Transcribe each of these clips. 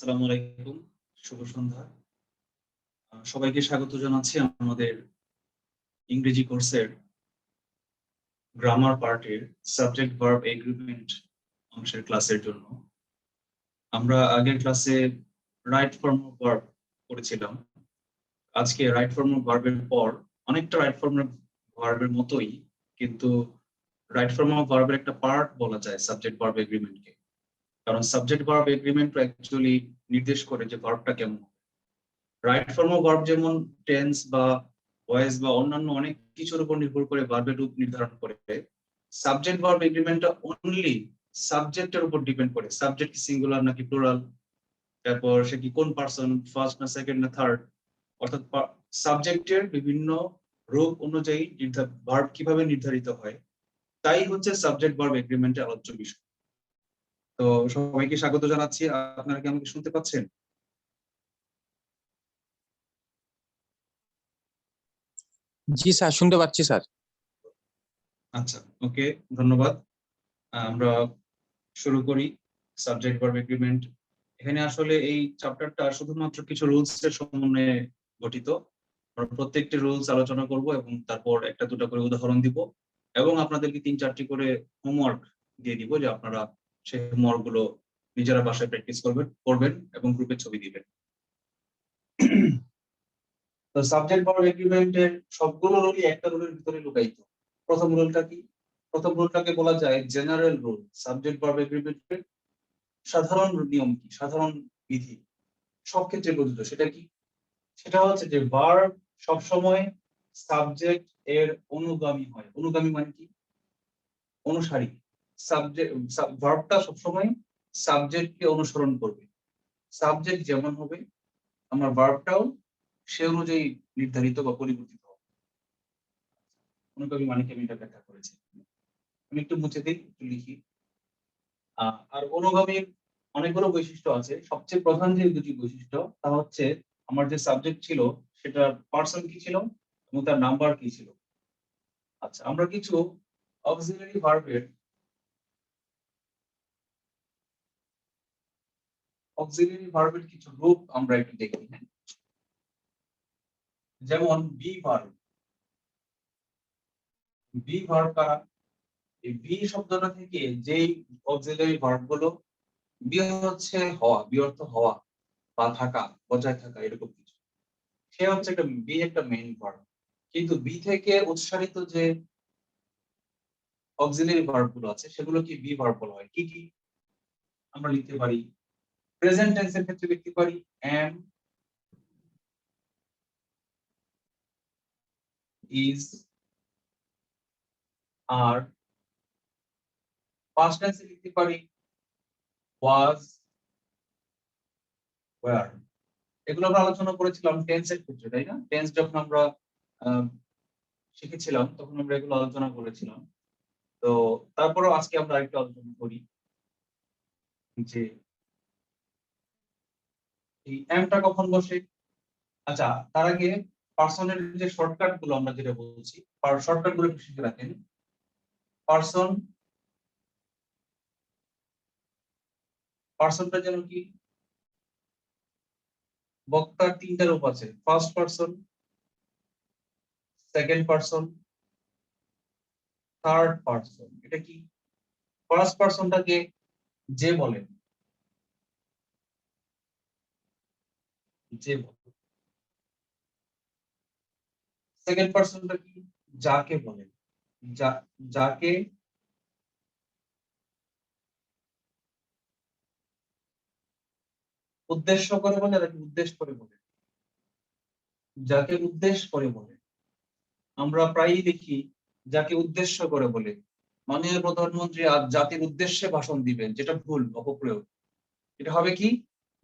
আসসালামু আলাইকুম, শুভ সন্ধ্যা। সবাইকে স্বাগত জানাচ্ছি আমাদের ইংরেজি কোর্সের গ্রামার পার্টের সাবজেক্ট ভার্ব এগ্রিমেন্ট অংশের ক্লাসের জন্য। আমরা আগের ক্লাসে রাইট ফর্ম অফ ভার্ব করেছিলাম। আজকে রাইট ফর্ম অফ ভার্বের পর অনেকটা রাইট ফর্ম অফ ভার্বের মতোই, কিন্তু রাইট ফর্ম অফ ভার্বের একটা পার্ট বলা যায় সাবজেক্ট ভার্ব এগ্রিমেন্টকে। কারণ সাবজেক্ট ভার্ব এগ্রিমেন্ট অ্যাকচুয়ালি নির্দেশ করে যে ভার্বটা কেমন। রাইট ফর্ম অফ ভার্ব যেমন টেন্স বা ভয়েস বা অন্যান্য অনেক কিছুর উপর নির্ভর করে ভার্বের রূপ নির্ধারণ করে, সাবজেক্ট ভার্ব এগ্রিমেন্টটা অনলি সাবজেক্টের উপর ডিপেন্ড করে। সাবজেক্ট সিঙ্গুলার নাকি প্লুরাল, তারপর সে কি কোন পারসন, ফার্স্ট না সেকেন্ড না থার্ড, অর্থাৎ সাবজেক্টের বিভিন্ন রূপ অনুযায়ী ভার্ব কিভাবে নির্ধারিত হয়, তাই হচ্ছে সাবজেক্ট ভার্ব এগ্রিমেন্টের আলোচ্য বিষয়। তো সবাইকে স্বাগত জানাচ্ছি। আপনারা কি আমাকে শুনতে পাচ্ছেন? জি স্যার, শুনতে পাচ্ছি স্যার। আচ্ছা, ওকে, ধন্যবাদ। আমরা শুরু করি সাবজেক্ট ভার্ব এগ্রিমেন্ট। এখানে আসলে এই চ্যাপ্টারটা শুধুমাত্র কিছু রুলস এর সমন্বয়ে গঠিত। আমরা প্রত্যেকটি রুলস আলোচনা করব এবং তারপর একটা দুটো করে উদাহরণ দিব এবং আপনাদেরকে 3-4টি করে হোমওয়ার্ক দিয়ে দিব, যে আপনারা সেই হোমওয়ার্ক গুলো নিজেরা বাসায় প্র্যাকটিস করবেন এবং গ্রুপে ছবি দিবেন। তো সাবজেক্ট ভার্ব এগ্রিমেন্টের সবগুলো রুলই একটা রুলের ভিতরে লুকায়িত। প্রথম রুলটা কি? প্রথম রুলটাকে বলা যায় জেনারেল রুল। সাবজেক্ট ভার্ব এগ্রিমেন্টের সাধারণ নিয়ম কি, সাধারণ বিধি সব ক্ষেত্রে প্রযোজ্য। সেটা কি? সেটা হচ্ছে যে ভার্ব সবসময় সাবজেক্ট এর অনুগামী হয়। অনুগামী মানে কি? অনুসারী। সাবজেক্ট ভার্বটা সবসময় সাবজেক্টকে অনুসরণ করবে। সাবজেক্ট যেমন হবে আমার ভার্বটাও সে অনুযায়ী নির্ধারিত বা পরিবর্তিত হবে। অনুগামী মানে কি আমি এটা ব্যাখ্যা করেছি। আমি একটু মুছে দিই, একটু লিখি। আর অনুগামীর অনেকগুলো বৈশিষ্ট্য আছে। সবচেয়ে প্রধান যে দুটি বৈশিষ্ট্য তা হচ্ছে আমার যে সাবজেক্ট ছিল সেটা পার্সন কি ছিল এবং তার নাম্বার কি ছিল। আচ্ছা, আমরা কিছু অক্সিলারি ভার্বের কিছু রূপ আমরা একটু দেখি। হ্যাঁ, যেমন বি ভার্ব। বি ভার্ব কারা? এই বি শব্দটা থেকে যেই অক্সিলারি ভার্ব গুলো, বি হচ্ছে হওয়া, বি অর্থ হওয়া বা থাকা, বজায় থাকা, এরকম কিছু। সে হচ্ছে একটা বি, একটা মেইন ভার্ব। কিন্তু বি থেকে উৎসারিত যে অক্সিলারি ভার্ব গুলো আছে সেগুলো কি বি ভার্ব বলা হয়। কি কি আমরা লিখতে পারি? প্রেজেন্ট টেন্সের ক্ষেত্রে লিখতে পারি am, is, are। পাস্ট টেন্সে লিখতে পারি was, were। এগুলো আমরা আলোচনা করেছিলাম টেন্সের ক্ষেত্রে, তাই না? টেন্স যখন আমরা শিখেছিলাম তখন আমরা এগুলো আলোচনা করেছিলাম। তো তারপরেও আজকে আমরা আরেকটু আলোচনা করি যে এই এমটা কখন বসে। আচ্ছা, তার আগে পার্সনের যে শর্টকাট গুলো আমরা যেটা বলছি, শর্টকাট গুলো একটু শিখে রাখেন। পার্সন, পার্সনটা যেন কি? বক্তার তিনটা রূপ আছে, first person, second person, third person. এটা কি? ফার্স্ট পার্সনটাকে যে বলেন, যে বলেন। সেকেন্ড পার্সনটা কি? যাকে বলেন, যাকে উদ্দেশ্য করে বলে, নাকি উদ্দেশ্য করে বলে? যাকে উদ্দেশ্য করে বলে। আমরা প্রায়ই দেখি যাকে উদ্দেশ্য করে বলে মাননীয় প্রধানমন্ত্রী আজ জাতির উদ্দেশ্যে ভাষণ দিবেন, যেটা ভুল, অপপ্রয়োগ। এটা হবে কি?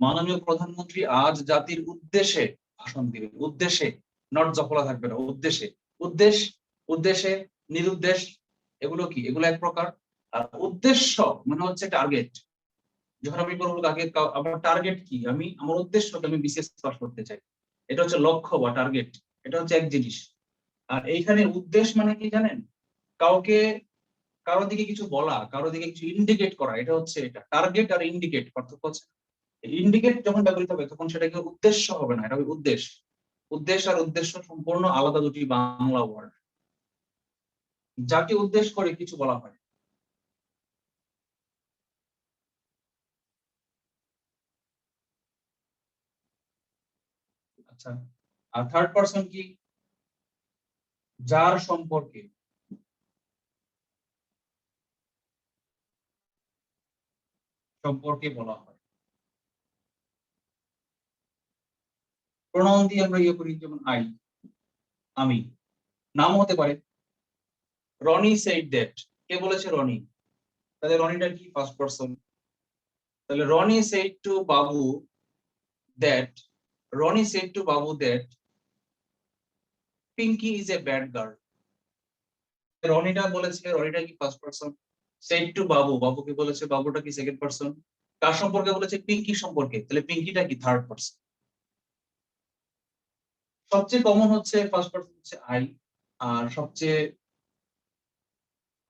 মাননীয় প্রধানমন্ত্রী আজ জাতির উদ্দেশ্যে ভাষণ দিবেন। উদ্দেশ্যে, নট জফলা থাকবে না, উদ্দেশ্যে। উদ্দেশ্য, উদ্দেশ্যে, নিরুদ্দেশ, এগুলো কি? এগুলো এক প্রকার। আর উদ্দেশ্য মানে হচ্ছে টার্গেট। যখন আমি বলবো আমার টার্গেট কি, আমি আমার উদ্দেশ্যকে আমি বিশেষ পাস করতে চাই, এটা হচ্ছে লক্ষ্য বা টার্গেট। এটা হচ্ছে এক জিনিস। আর এইখানে উদ্দেশ্য মানে কি জানেন? কাউকে, কারো দিকে কিছু বলা, কারো দিকে কিছু ইন্ডিকেট করা, এটা হচ্ছে এটা। টার্গেট আর ইন্ডিকেট পার্থক্য আছে। ইন্ডিকেট যখন ব্যবহৃত হবে তখন সেটাকে উদ্দেশ্য হবে না, এটা হবে উদ্দেশ্য। উদ্দেশ্য আর উদ্দেশ্য সম্পূর্ণ আলাদা দুটি বাংলা ওয়ার্ড। যাকে উদ্দেশ্য করে কিছু বলা হয়। আচ্ছা, আর থার্ড পারসন কি? যার সম্পর্কে বলা হয়। প্রোনাউন দিয়ে আমরা ইয়ে করি, যেমন আই, আমি। নাম হতে পারে রনি সেড দ্যাট, কে বলেছে? রনি। তাহলে রনিটা কি? First person. তাহলে Rony said to Babu that, Rony said to Babu that Pinky is a bad girl. রনিটা বলেছে, রনিটা কি ফার্স্ট পারসন। সেড টু বাবু, বাবুকে বলেছে, বাবুটা কি সেকেন্ড পারসন। কার সম্পর্কে বলেছে? পিঙ্কি সম্পর্কে, তাহলে পিঙ্কিটা কি? Third person. সবচেয়ে কমন হচ্ছে ফার্স্ট পারসন হচ্ছে আই, আর সবচেয়ে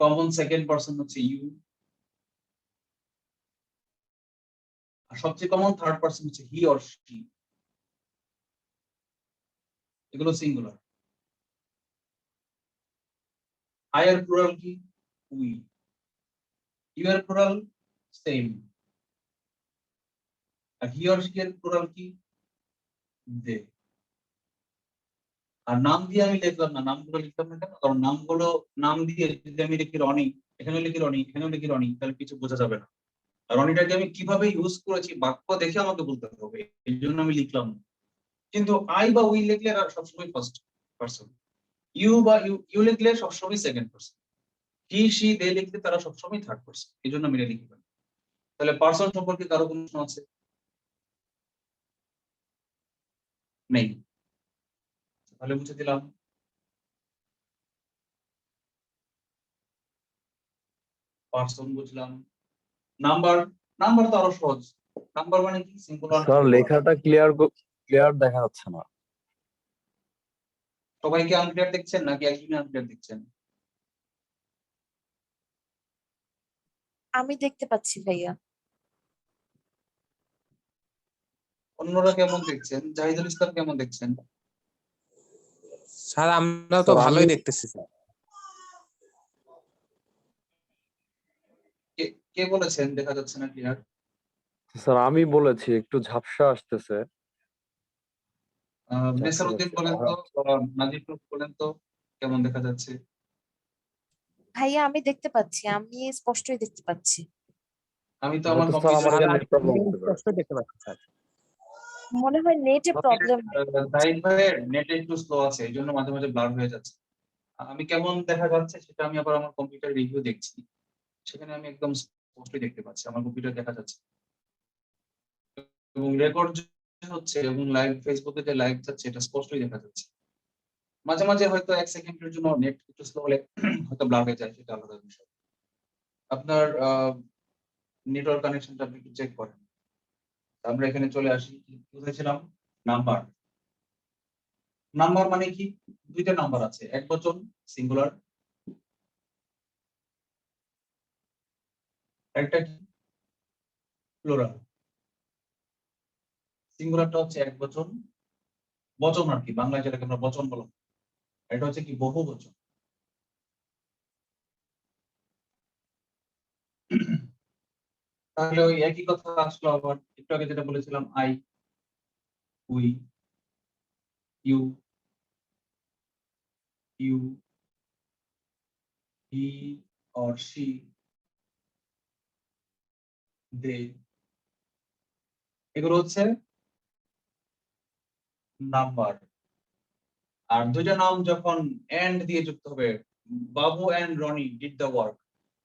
কমন সেকেন্ড পারসন হচ্ছে ইউ, আর সবচেয়ে কমন থার্ড পারসন হচ্ছে হি অর শি। এগুলো সিঙ্গুলার। আই এর প্লুরাল কি? উই। ইউ এর প্লুরাল সেম। আর হি অর শি এর প্লুরাল কি? দে। আর নাম দিয়ে আমি লিখলাম না, নামগুলো লিখলাম না কেন? কারণ নামগুলো, নাম দিয়ে যদি আমি লিখি রনি, এখানেও লিখি রনি, এখানেও লিখি রনি, তাহলে কিছু বোঝা যাবে না। আর রনিটাকে আমি কিভাবে ইউজ করেছি বাক্য দেখে আমাকে বলতে হবে, এই জন্য আমি লিখলাম না। কিন্তু আই বা উই লিখলে এরা সবসময় ফার্স্ট পারসন। ইউ বা ইউ লিখলে সবসময় সেকেন্ড পারসন। হি সি দে লিখলে তারা সবসময় থার্ড পারসন, এই জন্য মিলে লিখতে পারি। তাহলে পার্সন সম্পর্কে কারো কোনো প্রশ্ন আছে? নেই? তাহলে বুঝে দিলাম। পার্সন বুঝলাম। নাম্বার, নাম্বার তো আরো সহজ। নাম্বার মানে কি? Singular sir number. লেখাটা ক্লিয়ার দেখা যাচ্ছে না। সবাই কি আনক্লিয়ার দেখছেন নাকি একদমই আনক্লিয়ার দেখছেন? আমি দেখতে পাচ্ছি ভাইয়া। অন্যরা কেমন দেখছেন? জাহিদুল ইসলাম কেমন দেখছেন? স্যার আমরা তো স্যার ভালোই দেখতেছি স্যার। কে কে বলেছেন দেখা যাচ্ছে না ক্লিয়ার? আমি বলেছি একটু ঝাপসা আসতেছে। ঝাপসা নেসারউদ্দিন ঝাপসা। বলেন তো, নাজির বলেন তো কেমন দেখা যাচ্ছে? ভাইয়া আমি দেখতে পাচ্ছি, আমি স্পষ্টই দেখতে পাচ্ছি। আমি তো আমার হয়তো স্যার আমার কম্পিউটারে স্যার নেট প্রবলেম আমি হতে পারে। স্পষ্ট দেখতে পাচ্ছি স্যার। মনে হয় নেটে প্রবলেম। জাহিদ ভাইয়ের নেট একটু স্লো আছে, এই জন্য মাঝে মাঝে ব্লার হয়ে যাচ্ছে। আমি কেমন দেখা যাচ্ছে সেটা আমি আবার আমার কম্পিউটার রিভিউ দেখছি, সেখানে আমি একদম স্পষ্টই দেখতে পাচ্ছি, আমার কম্পিউটার দেখা যাচ্ছে। এবং রেকর্ড হচ্ছে এবং লাইভ ফেসবুকে যে লাইভ যাচ্ছে এটা স্পষ্টই দেখা যাচ্ছে। মাঝে মাঝে হয়তো 1 সেকেন্ডের জন্য নেট একটু স্লো হলে হয়তো ব্লার হয়ে যায়, সেটা আলাদা বিষয়। আপনার নেটওয়ার্ক কানেকশনটা আপনি একটু চেক করেন। আমরা এখানে চলে আসি, কোথায় ছিলাম? নাম্বার। নাম্বার মানে কি? দুইটা নাম্বার আছে, এক বচন সিঙ্গুলার, একটা কি প্লুরাল। সিঙ্গুলারটা হচ্ছে এক বচন, বচন আর কি, বাংলায় যেটাকে আমরা বচন বলা হয়। এটা হচ্ছে কি বহু বচন। তাহলে ওই একই কথা আসলো আবার একটু আগে যেটা বলেছিলাম, I, we, you, you, he or she, they, এগুলো হচ্ছে নাম্বার। আর দুইটা নাম যখন এন্ড দিয়ে যুক্ত হবে, Babu and Rony did the work,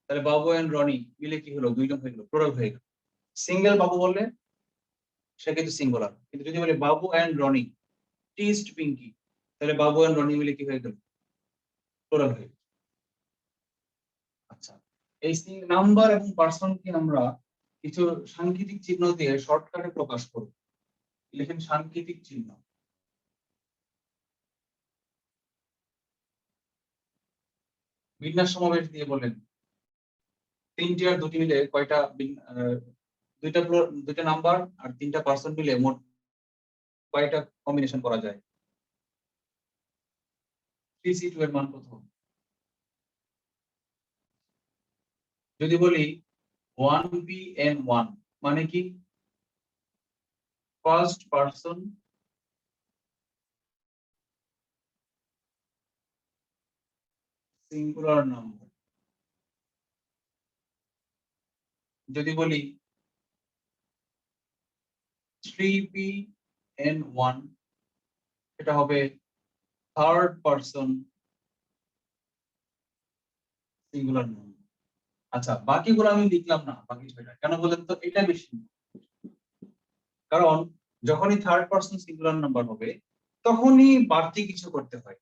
তাহলে বাবু এন্ড রনি মিলে কি হলো? দুই নাম হয়ে গেল, প্লুরাল হয়ে গেল। সিঙ্গেল বাবু বললে সে কিন্তু সিঙ্গুলার, কিন্তু যদি বলে বাবু এন্ড রনি টিজড পিঙ্কি, তাহলে বাবু এন্ড রনি মিলে কি হয়ে গেল? প্লুরাল হয়ে গেল। আচ্ছা, এই নাম্বার এবং পার্সনকে আমরা কিছু সাংকেতিক চিহ্ন দিয়ে শর্টকাটে প্রকাশ করব। লিখেন সাংকেতিক চিহ্ন। বিন্যাস সমাবেশ দিয়ে বলেন 3টি আর 2টি মিলে কয়টা দুইটা নাম্বার আর তিনটা পার্সন মিলে মোট কয়টা কম্বিনেশন করা যায়? 3C2 এর মান কত? যদি বলি 1P_N_1 মানে কি? First person singular number. যদি বলি 3P_N_1 এটা হবে থার্ড পার্সন সিঙ্গুলার নাম্বার। আচ্ছা, বাকিগুলো আমি লিখলাম না, বাকি ছয়টা কেন বলেন তো? এটা বেশি, কারণ যখনই থার্ড পার্সন সিঙ্গুলার নাম্বার হবে তখনই বাড়তি কিছু করতে হয়।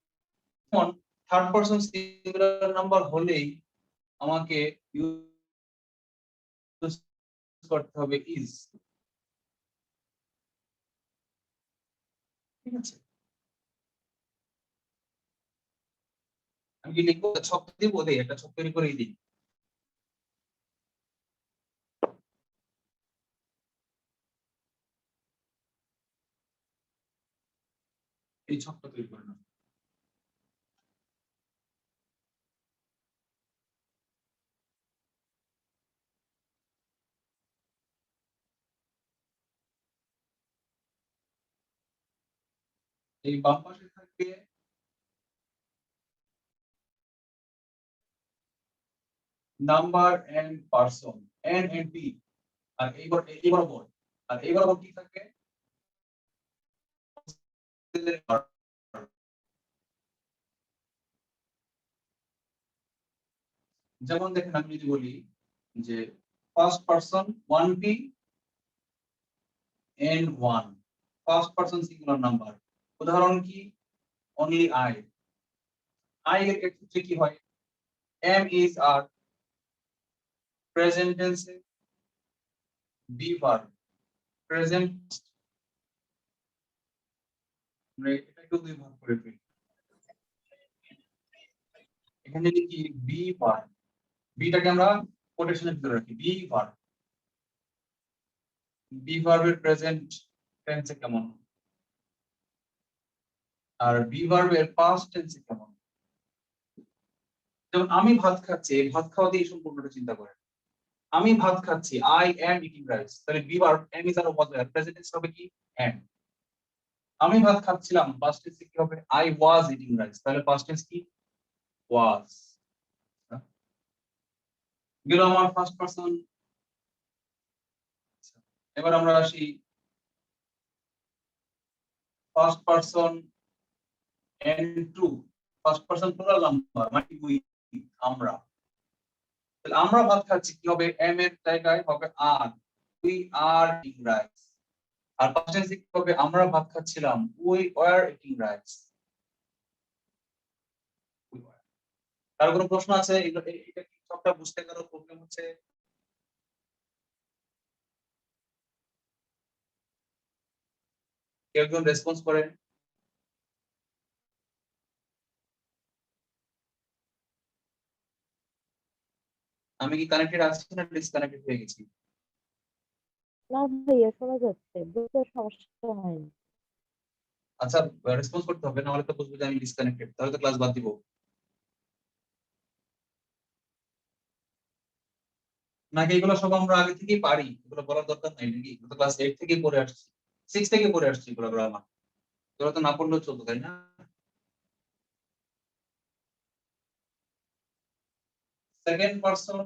যেমন থার্ড পার্সন সিঙ্গুলার নাম্বার হলেই আমাকে ইউজ করতে হবে ইজ। ঠিক আছে, আমি কি লিখবো? ছক দিব, দেই একটা ছক তৈরি করেই দিই। এই ছকটা তৈরি করে নাও। এই বাম পাশে থাকবে number and person, N and P, আর এই বরাবর, আর এই বরাবর কি থাকবে? যেমন দেখেন, আমি যদি বলি যে first person 1P_N_1, first person singular number, উদাহরণ কি? Only I. আই এর ক্ষেত্রে কি হয়? এম ইজ আর প্রেজেন্ট টেন্সে, বি ভার্ব প্রেজেন্ট, আমরা এটাকে দুই ভাগ করে ফেলি। এখানে লিখি বি ভার্ব, বিটাকে আমরা কোটেশনের ভিতরে রাখি, বি ভার্ব। বি ভার্বের প্রেজেন্ট টেন্সে কেমন, আর বি ভার্বের পাস্ট টেন্সে কেমন? যেমন আমি ভাত খাচ্ছি, এই ভাত খাওয়া দিয়ে সম্পূর্ণটা চিন্তা করেন। আমি ভাত খাচ্ছি, আই এম ইটিং রাইস, তাহলে be verb am is are was there, present tense হবে কি? এম। আমি ভাত খাচ্ছিলাম, পাস্ট টেন্স কি হবে? আই ওয়াজ ইটিং রাইস, তাহলে পাস্ট টেন্স কি? ওয়াজ। গেল আমার ফার্স্ট পারসন। এবার আমরা আসি first person and two, first person plural number মানে উই, আমরা। তাহলে আমরা ভাত খাচ্ছি কি হবে? এম এর জায়গায় হবে are, we are eating rice. আর পাস্ট টেন্সে কি হবে? আমরা ভাত খাচ্ছিলাম, উই ওয়ার ইটিং রাইস। কার কোনো প্রশ্ন আছে? এটা কি সবটা বুঝতে কারো প্রবলেম হচ্ছে? কেউ একজন রেসপন্স করেন। আমি কি কানেক্টেড আছি না ডিসকানেক্টেড হয়ে গেছি? না ভাইয়া, শোনা যাচ্ছে, বুঝতে সমস্যা হয়নি। আচ্ছা, রেসপন্স করতে হবে, না হলে তো বুঝবো যে আমি ডিসকানেক্টেড, তাহলে তো ক্লাস বাদ দিব। নাকি এগুলো সব আমরা আগে থেকেই পারি, এগুলো বলার দরকার নাই নাকি? এগুলো তো ক্লাস 8 থেকেই পড়ে আসছি, 6 থেকে পড়ে আসছি এগুলো গ্রামার, এগুলো তো না পড়লেও চলতো, তাই না? সেকেন্ড পারসন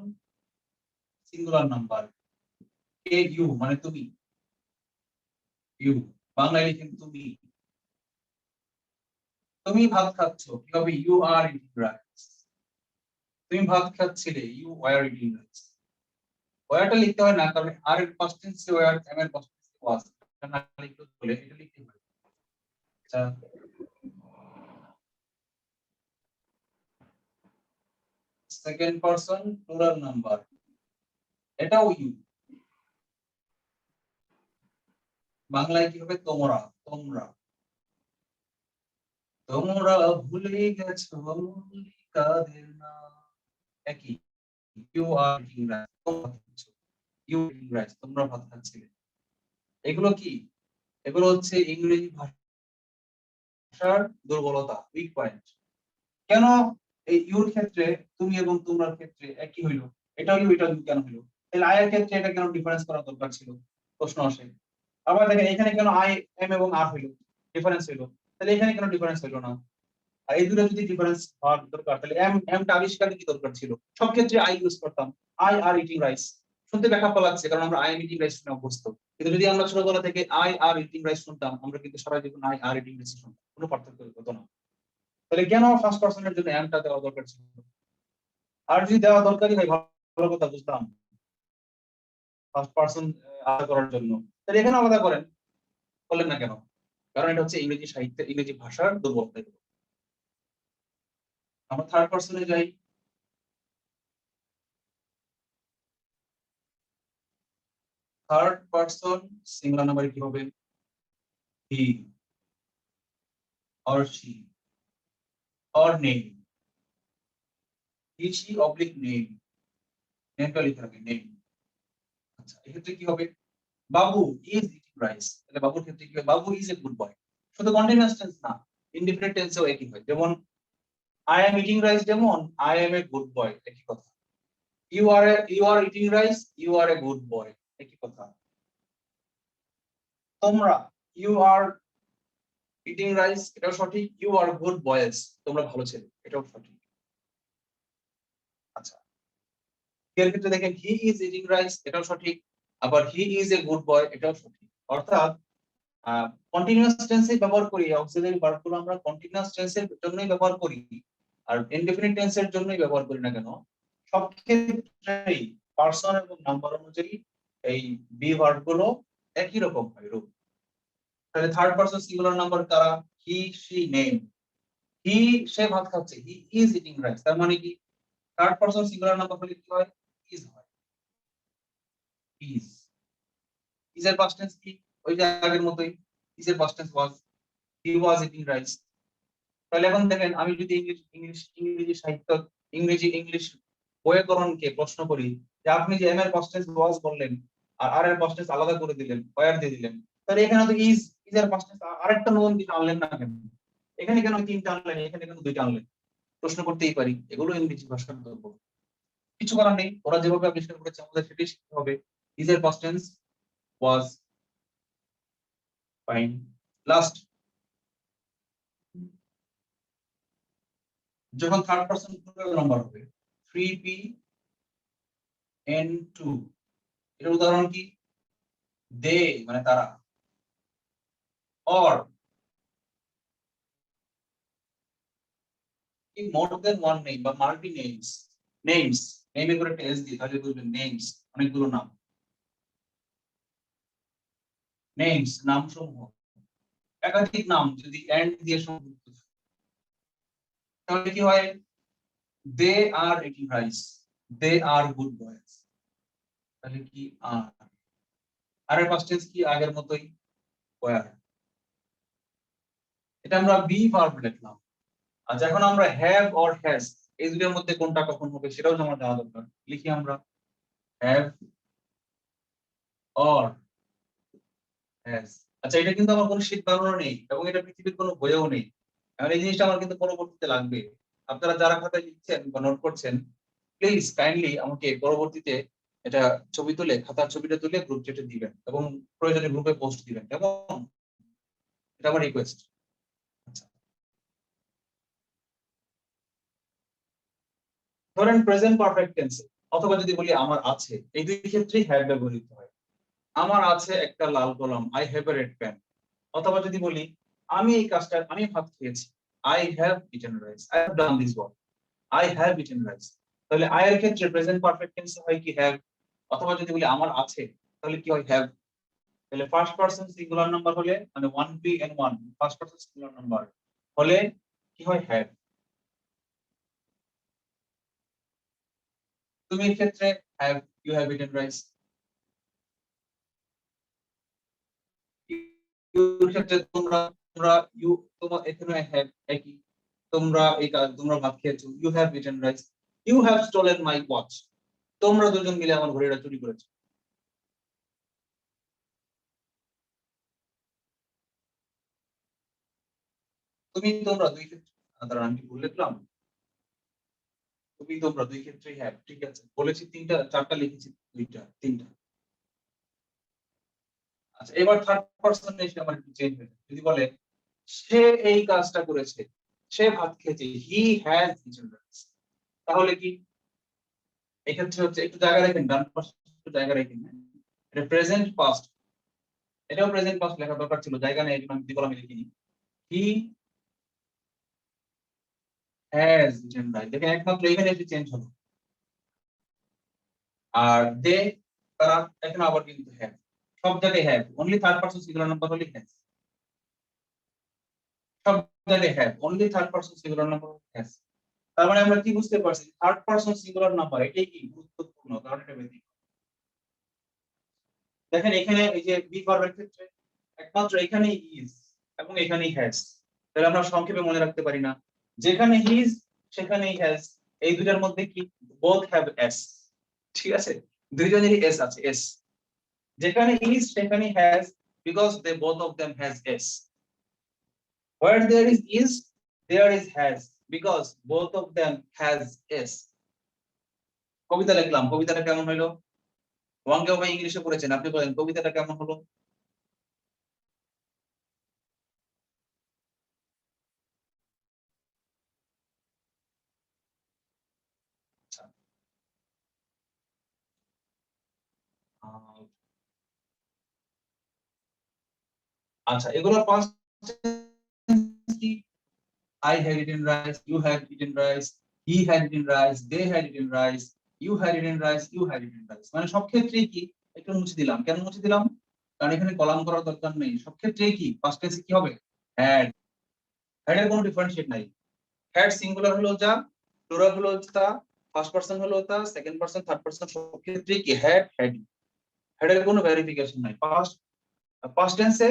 সিঙ্গুলার নাম্বার, কে ইউ মানে তুমি, ইউ বাংলায় লিখেন তুমি। তুমি ভাত খাচ্ছ, কি হবে? You are eating rice. তুমি ভাত খাচ্ছিলে, ইউ ওয়ার ইটিং রাইস। ওয়ারটা লিখতে হয় না, কারণ আর এর পাস্ট টেন্সে ওয়ার, এম এর পাস্ট টেন্সে ওয়াজ, এটা না লিখলেও চলে, এটা লিখতে হয়। আচ্ছা, সেকেন্ড পারসন প্লুরাল নাম্বার, এটাও ইউ, বাংলায় কি হবে? তোমরা, তোমরা। তোমরা ভুলে গেছো মল্লিকাদের নাম, একই, you are eating rice. You eating rice, তোমরা ভাত খাচ্ছিলে। এগুলো কি? এগুলো হচ্ছে ইংরেজি ভাষার দুর্বলতা, উইক পয়েন্ট। কেন এই ইউর ক্ষেত্রে তুমি এবং তোমরার ক্ষেত্রে একই হইলো, এটাও ইউ এটাও ইউ কেন হইলো? তাহলে আই এর ক্ষেত্রে এটা কেন ডিফারেন্স করা দরকার ছিল? প্রশ্ন আসে। আবার দেখেন এখানে কেন আই এম এবং আর হইলো, ডিফারেন্স হইলো, তাহলে এখানে কেন ডিফারেন্স হইলো না? আর এই দুটো যদি ডিফারেন্স হওয়ার দরকার, তাহলে এম এমটা আবিষ্কারের কি দরকার ছিল? সব ক্ষেত্রে আই ইউজ করতাম, আই আর ইটিং রাইস। শুনতে ব্যাখ্যা লাগছে কারণ আমরা আই এম ইটিং রাইস শুনে অভ্যস্ত, কিন্তু যদি আমরা ছোটবেলা থেকে আই আর ইটিং রাইস শুনতাম, আমরা কিন্তু সারা জীবন আই আর ইটিং রাইস শুনতাম, কোনো পার্থক্য হতো না। তাহলে কেন ফার্স্ট পারসনের জন্য এমটা দেওয়া দরকার ছিল? আর যদি দেওয়া দরকারই হয় ভালো কথা, বুঝতাম ফার্স্ট পারসন আলাদা করার জন্য, তাহলে এখানে আলাদা করেন, করলেন না কেন? কারণ এটা হচ্ছে ইংরেজি সাহিত্যে, ইংরেজি ভাষার দুর্বলতা। আমরা থার্ড পারসনে যাই। থার্ড পারসন সিঙ্গুলার নাম্বার কি হবে? হি or she or name, he she oblique name, নেমটা লিখে রাখবেন, নেম। আচ্ছা, এক্ষেত্রে কি হবে? বাবু ইজ ইটিং রাইস, তাহলে বাবুর ক্ষেত্রে কি হবে? বাবু ইজ এ গুড বয়। শুধু কন্টিনিউয়াস টেন্স না, ইনডিফিনিট টেন্সেও একই হয়। যেমন আই এম ইটিং রাইস, যেমন I am a good boy, একই কথা। You are eating rice, you are a good boy, একই কথা। তোমরা ইউ আর ইটিং রাইস, এটাও সঠিক। ইউ আর গুড বয়েজ, তোমরা ভালো ছেলে, এটাও সঠিক। আচ্ছা, এর ক্ষেত্রে দেখেন হি ইজ ইটিং রাইস, এটাও সঠিক। আবার হি ইজ এ গুড বয়, এটাও সঠিক। অর্থাৎ কন্টিনিউয়াস টেন্সে ব্যবহার করি, অক্সিলারি ভার্বগুলো আমরা কন্টিনিউয়াস টেন্সের জন্যই ব্যবহার করি, আর ইনডেফিনিট টেন্সের জন্যই ব্যবহার করি না কেন, সব ক্ষেত্রেই পারসন এবং নাম্বার অনুযায়ী এই বি ভার্বগুলো একই রকম হয় রূপ। তাহলে থার্ড পারসন সিঙ্গুলার নাম্বার কারা? He she name. হি, সে ভাত খাচ্ছে, হি ইজ ইটিং রাইস, তার মানে কি থার্ড পারসন সিঙ্গুলার নাম্বার হলে কি হয়? ইজ হয়। ইজ, ইজ এর পাস্ট টেন্স কি? ওই যে আগের মতোই, ইজ এর পাস্ট টেন্স ওয়াজ, হি ওয়াজ ইটিং রাইস। তাহলে এখন দেখেন আমি যদি ইংরেজি সাহিত্য, ইংলিশ ব্যাকরণকে প্রশ্ন করি যে আপনি যে এম এর পাস্ট টেন্স ওয়াজ বললেন আর আর এর পাস্ট টেন্স আলাদা করে দিলেন, ওয়্যার দিয়ে দিলেন, তাহলে এখানে তো ইজ এর পাস্ট টেন্স আরেকটা নতুন কিছু আনলেন না কেন? এখানে কেন তিনটা আনলেন, এখানে কেন দুইটা আনলেন? প্রশ্ন করতেই পারি। এগুলো ইংরেজি ভাষার দুর্বল, কিছু করার নেই। ওরা যেভাবে আবিষ্কার করেছে আমাদের সেটাই শিখতে হবে। ইজ এর পাস্ট টেন্স ওয়াজ, ফাইন। লাস্ট, যখন থার্ড পারসন নাম্বার হবে 3p n2, এর উদাহরণ কি? দে মানে তারা, অর কি মোর দেন ওয়ান নেম বা মাল্টি নেমস। নেমস, নেমে করে একটা এস দিয়ে তাহলে বুঝবেন নেমস, অনেকগুলো নাম। নেমস নাম সমূহ, একাধিক নাম যদি এন্ড দিয়ে সংযুক্ত থাকে তাহলে কি হয়? They are eating rice, they are good boys, তাহলে কি আর এর পাস্ট টেন্স কি? আগের মতোই, ওয়্যার। এটা আমরা বি ভার্ব লিখলাম। আর যখন আমরা হ্যাভ অর হ্যাজ, এই দুটোর মধ্যে কোনটা কখন হবে সেটাও আমার জানা দরকার। লিখি আমরা হ্যাভ অর হ্যাজ। আচ্ছা, এটা কিন্তু আমার কোনো শীট বানানো নেই এবং এটা পৃথিবীর কোনো বইয়েও নেই। এখন এই জিনিসটা আমার কিন্তু পরবর্তীতে লাগবে। আপনারা যারা খাতায় লিখছেন বা নোট করছেন, প্লিজ কাইন্ডলি আমাকে পরবর্তীতে এটা ছবি তুলে, খাতার ছবিটা তুলে গ্রুপ চ্যাটে দিবেন এবং প্রয়োজনে গ্রুপে পোস্ট দিবেন, কেমন? এটা আমার রিকোয়েস্ট। আচ্ছা, ধরেন প্রেজেন্ট পারফেক্ট টেন্সে, অথবা যদি বলি আমার আছে, এই দুই ক্ষেত্রেই হ্যাভ ব্যবহৃত হয়। আমার আছে একটা লাল কলম, I have a red pen. অথবা যদি বলি আমি এই কাজটা, আমি ভাত খেয়েছি, I have eaten rice, I have done this work, I have eaten rice. তাহলে আই এর ক্ষেত্রে প্রেজেন্ট পারফেক্ট টেন্সে হয় কি? হ্যাভ। অথবা যদি বলি আমার আছে, তাহলে কি হয়? হ্যাভ। তাহলে ফার্স্ট পারসন সিঙ্গুলার নাম্বার হলে, মানে 1p n1 first person singular number হলে কি হয়? হ্যাভ। তুমি এর ক্ষেত্রে have, you have eaten rice. Your ক্ষেত্রে তোমরা, তোমরা ইউ, তোমার এখানে হ্যাভ একই, তোমরা এই কাজ, তোমরা ভাত খেয়েছো, you have eaten rice. You have stolen my watch, তোমরা দুজন মিলে আমার ঘড়িটা চুরি করেছো। তুমি তোমরা দুই ক্ষেত্রে দাঁড়ান, আমি কি ভুল লিখলাম? তুমি তোমরা দুই ক্ষেত্রেই হ্যাভ, ঠিক আছে। বলেছি তিনটা, চারটা লিখেছি দুইটা, তিনটা। আচ্ছা, এবার থার্ড পারসন এসে আমার একটু চেঞ্জ হয়ে যাবে। যদি বলে সে এই কাজটা করেছে, সে ভাত খেয়েছে, হি হ্যাজ ইটেন রাইস, তাহলে কি এক্ষেত্রে হচ্ছে একটু জায়গা রাখেন, ডান পাশে একটু জায়গা রাখেন। এটা প্রেজেন্ট পাস্ট, এটাও প্রেজেন্ট পাস্ট লেখা দরকার ছিল, জায়গা নেই, এই জন্য আমি কলমে লিখিনি। হি হ্যাজ ইটেন রাইস, দেখেন একমাত্র এখানে একটু চেঞ্জ হলো। আর দে, তারা, এখানে আবার কিন্তু হ্যাভ, সব জায়গায় have, only third person singular number হলে হ্যাজ, সব জায়গায় have, only third person singular number has. তার মানে আমরা কি বুঝতে পারছি, থার্ড পারসন সিঙ্গুলার নাম্বার এটাই কি গুরুত্বপূর্ণ, কারণ এটা বেসিক। দেখেন এখানে এই যে বি ভার্বের ক্ষেত্রে একমাত্র এখানেই ইজ এবং এখানেই হ্যাজ, তাহলে আমরা সংক্ষেপে মনে রাখতে পারি না, যেখানে ইজ সেখানেই হ্যাজ, এই দুটার মধ্যে কি বোথ হ্যাভ এস, ঠিক আছে, দুইজনেরই এস আছে, এস, যেখানে ইজ সেখানেই has, because they both of them has S. where there is there is has, because both of them has s। কবিতা লিখলাম, কবিতাটা কেমন হলো? ওয়াঙ্গে ভাই ইংলিশে পড়েছেন, আপনি বলেন কবিতাটা কেমন হলো? আচ্ছা, আচ্ছা, এগুলো পাস্ট কি? I had eaten rice, you had eaten rice, he had eaten rice, they had eaten rice, you had eaten rice, you had eaten rice, মানে সব ক্ষেত্রেই কি একটু মুছে দিলাম, কেন মুছে দিলাম? কারণ এখানে কলাম করার দরকার নেই, সব ক্ষেত্রেই কি পাস্ট টেন্সে কি হবে? হ্যাড, হ্যাড এর কোনো ডিফারেন্সিয়েট নাই। হ্যাড সিঙ্গুলার হলো যা, প্লুরাল হলো তা, ফার্স্ট পারসন হলো তা, সেকেন্ড পারসন, থার্ড পারসন, সব ক্ষেত্রেই কি হ্যাড, হ্যাডি, হ্যাড এর কোনো ভেরিফিকেশন নাই। পাস্ট টেন্সে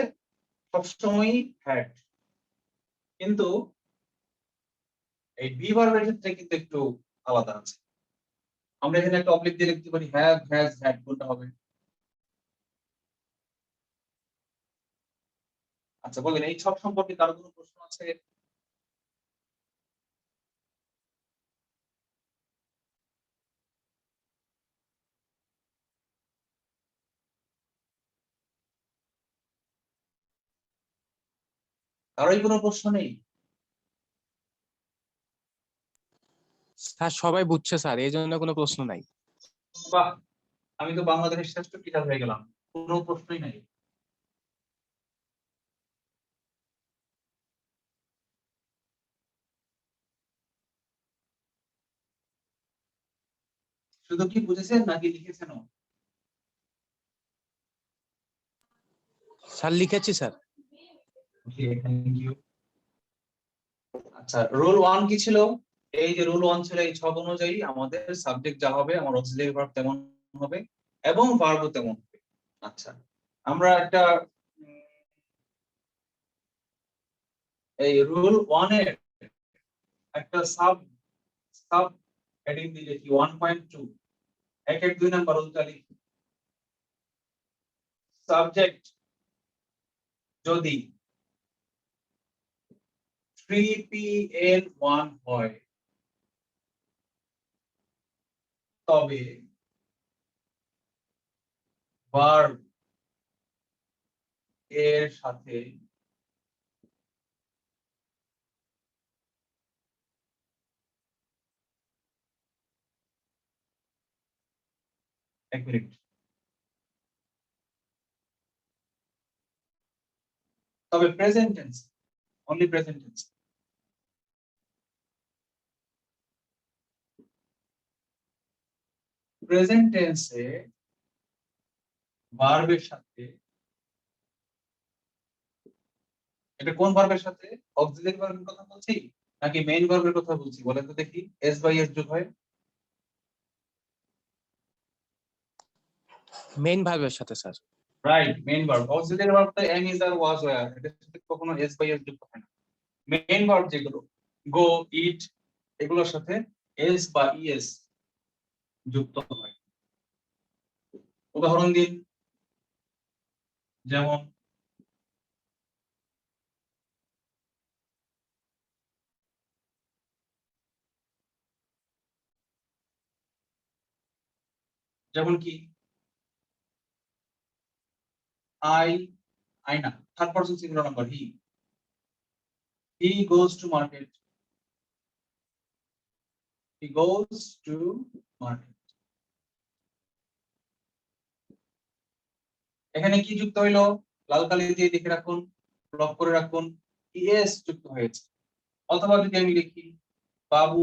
সবসময়ই হ্যাড, কিন্তু এই বি ভার্বের ক্ষেত্রে কিন্তু একটু আলাদা আছে। আমরা এখানে একটা অবলিক দিয়ে লিখতে পারি হ্যাভ, হ্যাজ, হ্যাড, কোনটা হবে? আচ্ছা বলেন, এই সব সম্পর্কে কারো কোনো প্রশ্ন আছে? কারোই কোনো প্রশ্ন নেই? স্যার সবাই বুঝছে স্যার, এই জন্য কোনো প্রশ্ন নাই। বাহ, আমি তো বাংলাদেশের শ্রেষ্ঠ টিচার হয়ে গেলাম, কোনো প্রশ্নই নাই। শুধু কি বুঝেছেন নাকি লিখেছেনও? স্যার লিখেছি স্যার। Okay, thank you. আচ্ছা, রুল 1 কি ছিল? এই যে রুল 1 ছিল, এই ছক অনুযায়ী আমাদের সাবজেক্ট যা হবে, আমার অক্সিলারি ভার্ব তেমন হবে এবং ভার্বও তেমন হবে। আচ্ছা, আমরা একটা এই রুল 1 এর একটা সাব সাব হেডিং দিয়ে লিখি 1.2, 1-2 নাম্বার রুলটা লিখি। সাবজেক্ট যদি 3PN1 হয় তবে ভার্ব এর সাথে এক মিনিট, তবে present tense, only present tense, present টেন্সে ভার্বের সাথে, এটা কোন ভার্বের সাথে? অক্সিলারি ভার্বের কথা বলছি নাকি মেইন ভার্বের কথা বলছি বলেন তো দেখি? এস বাই এস যোগ হয়, মেইন ভার্বের সাথে sir. Right, main verb. Auxiliary verb তো am is are was were, এটার সাথে কখনো এস বাই এস যুক্ত হয় না। মেইন ভার্ব যেগুলো গো, ইট, এগুলোর সাথে এস বা ইএস যুক্ত হয়। উদাহরণ দিন, যেমন যেমন কি আই না, third person singular number he goes to market, he goes to market. এখানে কি যুক্ত হইলো, লাল কালি দিয়ে লিখে রাখুন, ব্লক করে রাখুন, ইএস যুক্ত হয়েছে। অথবা যদি আমি লিখি বাবু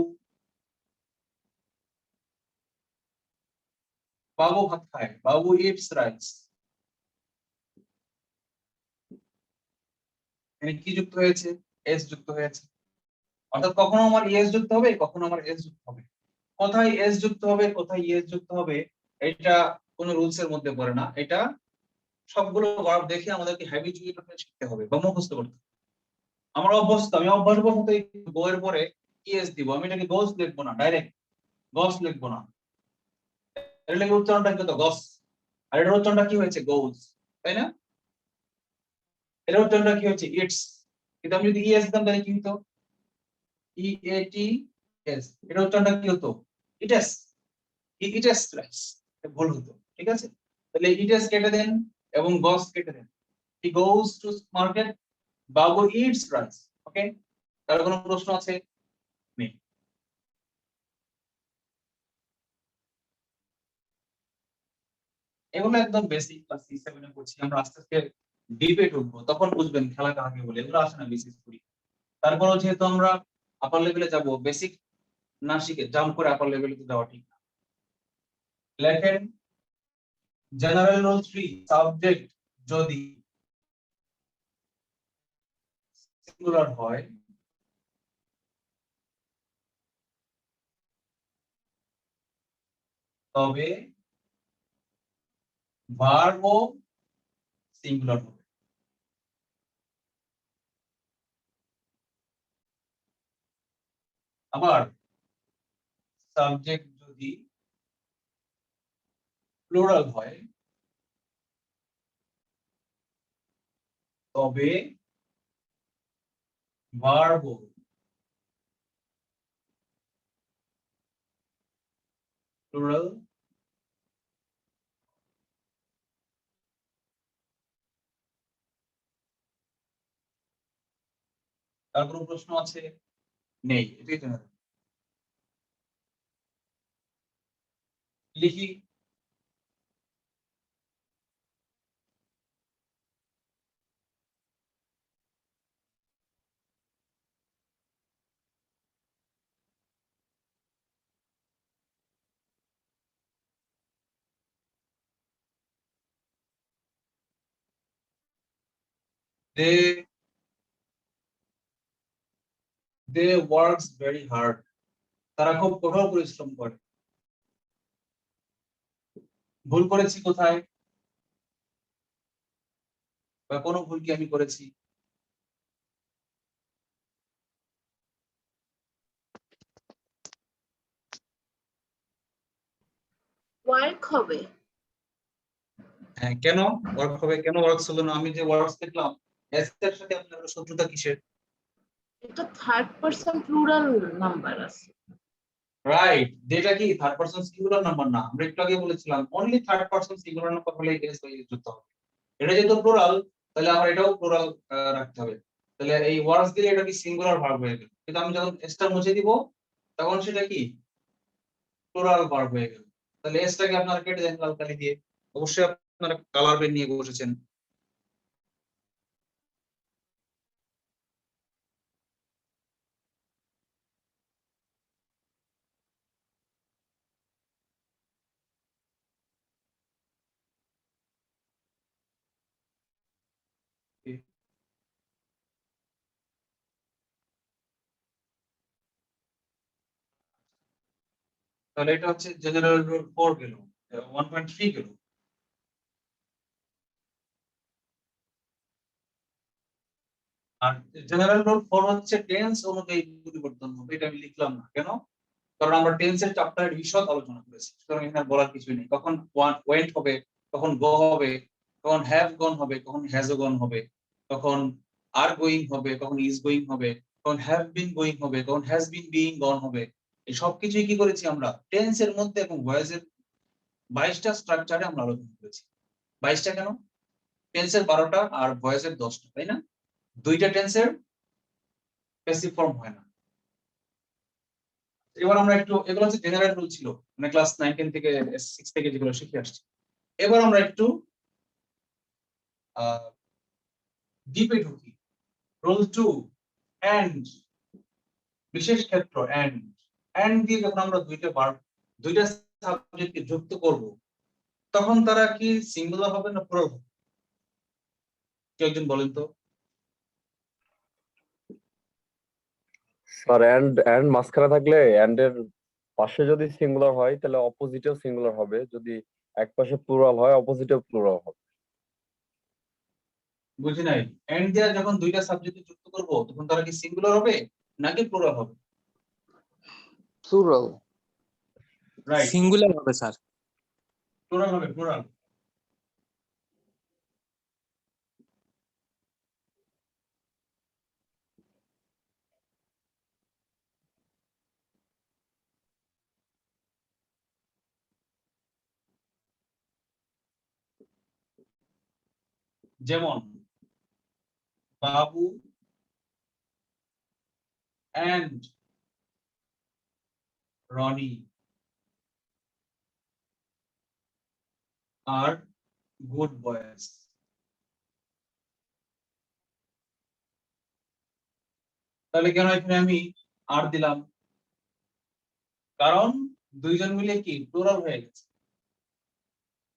বাবু ভাত খায়, বাবু ইটস রাইস, এখানে কি যুক্ত হয়েছে, এস যুক্ত হয়েছে। অর্থাৎ কখনো আমার ইএস যুক্ত হবে, কখনো আমার এস যুক্ত হবে। কোথায় এস যুক্ত হবে, কোথায় ইএস যুক্ত হবে, এটা কোনো রুলস এর মধ্যে পড়ে না। এটা সবগুলো ভার্ব দেখে আমাদেরকে হ্যাবিচুয়েট হয়ে শিখতে হবে বা মুখস্থ করতে হবে। আমার অভ্যস্ত, আমি অভ্যাসবশত গো এর পরে ইএস দিব, আমি এটাকে গোস লিখবো না, ডাইরেক্ট গস লিখবো না। এর লেগে উচ্চারণটা কিন্তু গস, আর এটার উচ্চারণটা কি হয়েছে, গোস, তাই না? এটার উচ্চারণটা কি হচ্ছে, ইটস। কিন্তু আমি যদি ইএস দিতাম তাহলে কি হতো, ইএটি এস, এটার উচ্চারণটা কি হতো, ইটেস, ইটেস রাইস, ভুল হতো। ঠিক আছে, তাহলে ইটেস কেটে দেন এবং গস কেটে দেন। হি goes to market, Babu eats rice. ওকে, তার কোনো প্রশ্ন আছে? নেই। এগুলো একদম বেসিক, ক্লাস 6-7 এ পড়ছি আমরা, আস্তে আস্তে ডিপে ঢুকবো, তখন বুঝবেন খেলা কাকে বলে। এগুলো আসে না বিসিএস করি। তারপরে যেহেতু আমরা আপার লেভেলে যাব, বেসিক না শিখে জাম্প করে আপার লেভেলে তো যাওয়া ঠিক না। লেখেন জেনারেল রুল 3, সাবজেক্ট যদি সিঙ্গুলার হয় তবে ভার্বও সিঙ্গুলার হবে। আবার সাবজেক্ট যদি প্লুরাল হয় তবে ভার্বও প্লুরাল তার কোনো প্রশ্ন আছে? নেই, এটাই তো লিখি। they they works very hard, তারা খুব কঠোর পরিশ্রম করে। ভুল করেছি কোথায়, বা কোনো ভুল কি আমি করেছি? ওয়ার্ক হবে। হ্যাঁ, কেন ওয়ার্ক হবে, কেন ওয়ার্কস হলো না? আমি যে ওয়ার্কস দেখলাম, এস এর সাথে আপনার শত্রুতা কিসের? এটা থার্ড পারসন প্লুরাল নাম্বার আছে। রাইট, যেটা কি থার্ড পারসন সিঙ্গুলার নাম্বার না। আমরা একটু আগে বলেছিলাম only third person singular number হলে এস বাই এস যুক্ত হবে। এটা যেহেতু প্লুরাল, তাহলে আমার এটাও প্লুরাল রাখতে হবে। তাহলে এই ওয়ার্কস দিলে এটা কি সিঙ্গুলার ভার্ব হয়ে গেল, কিন্তু আমি যখন এসটা মুছে দিব তখন সেটা কি প্লুরাল ভার্ব হয়ে গেল। তাহলে এসটাকে আপনারা কেটে দেন লাল কালি দিয়ে। অবশ্যই আপনারা কালার পেন নিয়ে বসেছেন। তাহলে এটা হচ্ছে জেনারেল রুল 4 গেল, 1.3 গেল। আর জেনারেল রুল 4 হচ্ছে টেন্স অনুযায়ী পরিবর্তন হবে। এটা আমি লিখলাম না কেন, কারণ আমরা টেন্সের চ্যাপ্টারের বিশদ আলোচনা করেছি, সুতরাং এখানে বলার কিছুই নেই। কখন ওয়েন্ট হবে, কখন গো হবে, কখন হ্যাভ গন হবে, কখন হ্যাজ গন হবে, কখন আর গোয়িং হবে, কখন ইজ গোয়িং হবে, কখন হ্যাভ বিন গোয়িং হবে, কখন হ্যাজ বিন বিইং গন হবে। এই সবকিছুই কি করেছি আমরা টেন্সের মধ্যে এবং ভয়েসের 22টা স্ট্রাকচারে আমরা আলোচনা করেছি। 22টা কেন? টেন্সের 12টা আর ভয়েসের 10টা, তাই না? দুইটা টেন্সের প্যাসিভ ফর্ম হয় না। এবার আমরা একটু, এগুলো হচ্ছে জেনারেল রুল ছিল, মানে ক্লাস 9 10 থেকে 6 থেকে যেগুলো শিখে আসছি। এবার আমরা একটু ডিপে ঢুকি। রুল 2 এন্ড, বিশেষ ক্ষেত্র এন্ড দিয়ে যখন আমরা দুইটা সাবজেক্টকে যুক্ত করব, তখন তারা কি সিঙ্গুলার হবে না প্লুরাল হবে? কেউ একজন বলেন তো। স্যার এন্ড মাঝখানে থাকলে এন্ড এর পাশে যদি সিঙ্গুলার হয় তাহলে অপোজিটেও সিঙ্গুলার হবে, যদি এক পাশে প্লুরাল হয় অপোজিটেও প্লুরাল হবে। বুঝি নাই। এন্ড দিয়ে যখন দুইটা সাবজেক্টকে যুক্ত করব, তখন তারা কি সিঙ্গুলার হবে নাকি প্লুরাল হবে? প্লুরাল। রাইট, সিঙ্গুলার হবে স্যার। প্লুরাল হবে, প্লুরাল। যেমন Babu and Rony are good boys. তাহলে কেন এখানে আমি আর দিলাম? কারণ দুইজন মিলে কি প্লুরাল হয়ে গেছে।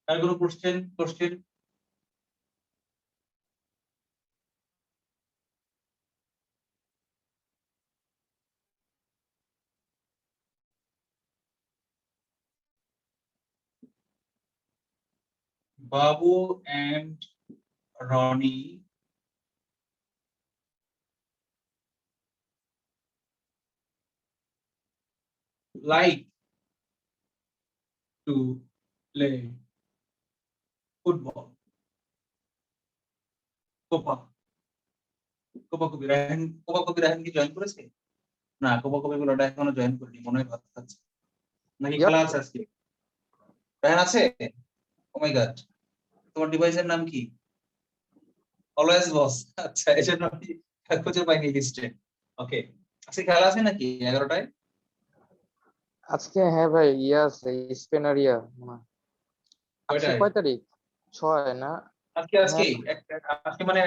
আর কোনো question? Babu and Rony like to play football. কোপা কপি রায়হান কি জয়েন করেছে? না, কোপা কপি গুলো এখনো জয়েন করেনি, মনে হয় ভাত খাচ্ছে। নাকি খেলা আছে আজকে? রায়হান আছে? ও মাই গড, তোমার ডিভাইসের নাম কি? অলওয়েজ বস। আচ্ছা, এই জন্য আমি খুঁজে পাইনি লিস্টে। ওকে, আজকে খেলা আছে নাকি 11টায়? আজকে হ্যাঁ ভাই, ইয়া আছে, স্পেন আর ইয়া। আজকে কয়টায়? কয় তারিখ? 6 না? আজকে হ্যাঁ, আজকে মানে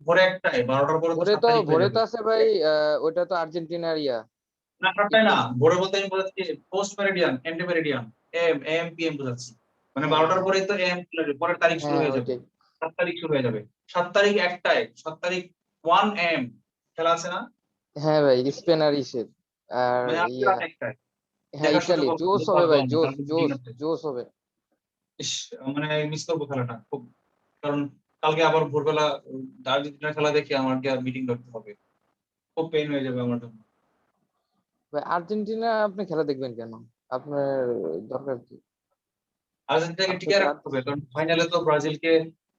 ভোরে 1টায়, 12টার পরে তো 7 তারিখ হয়ে ভোরে যাবে। তো আছে ভাই। ওটা তো আর্জেন্টিনার ইয়া। না, 7টায় না, ভোরে বলতে আমি বলেছি post meridian, and meridian, M P M বোঝাচ্ছি। মানে হ্যাঁ 12টার পরেই তো এম, পরের তারিখ শুরু হ্যাঁ হয়ে যাবে। ওইটাই। 7 তারিখ শুরু হয়ে যাবে। 7 তারিখ 1টায়, 7 তারিখ 1 এম খেলা আছে না? হ্যাঁ ভাই, স্পেন আর ইসের আর মানে আজকে ইয়া। রাত 1টায় হ্যাঁ, দেখার সুযোগ ইতালি হবে, জোস কিন্তু হবে পারবো ভাই, না, জোস কালকে মিটিং জোস আছে। জোস হবে। ইস, মানে মিস করবো খেলাটা খুব, কারণ কালকে আবার ভোরবেলা আর্জেন্টিনার খেলা দেখে আমাকে আর মিটিং করতে হবে, খুব পেইন হয়ে যাবে আমার জন্য। ভাই আর্জেন্টিনা আপনি খেলা দেখবেন কেন? আপনার দরকার কি? আর্জেন্টিনাকে আপনি টিকে তো রাখতে হবে, কারণ ফাইনালে তো ব্রাজিলকে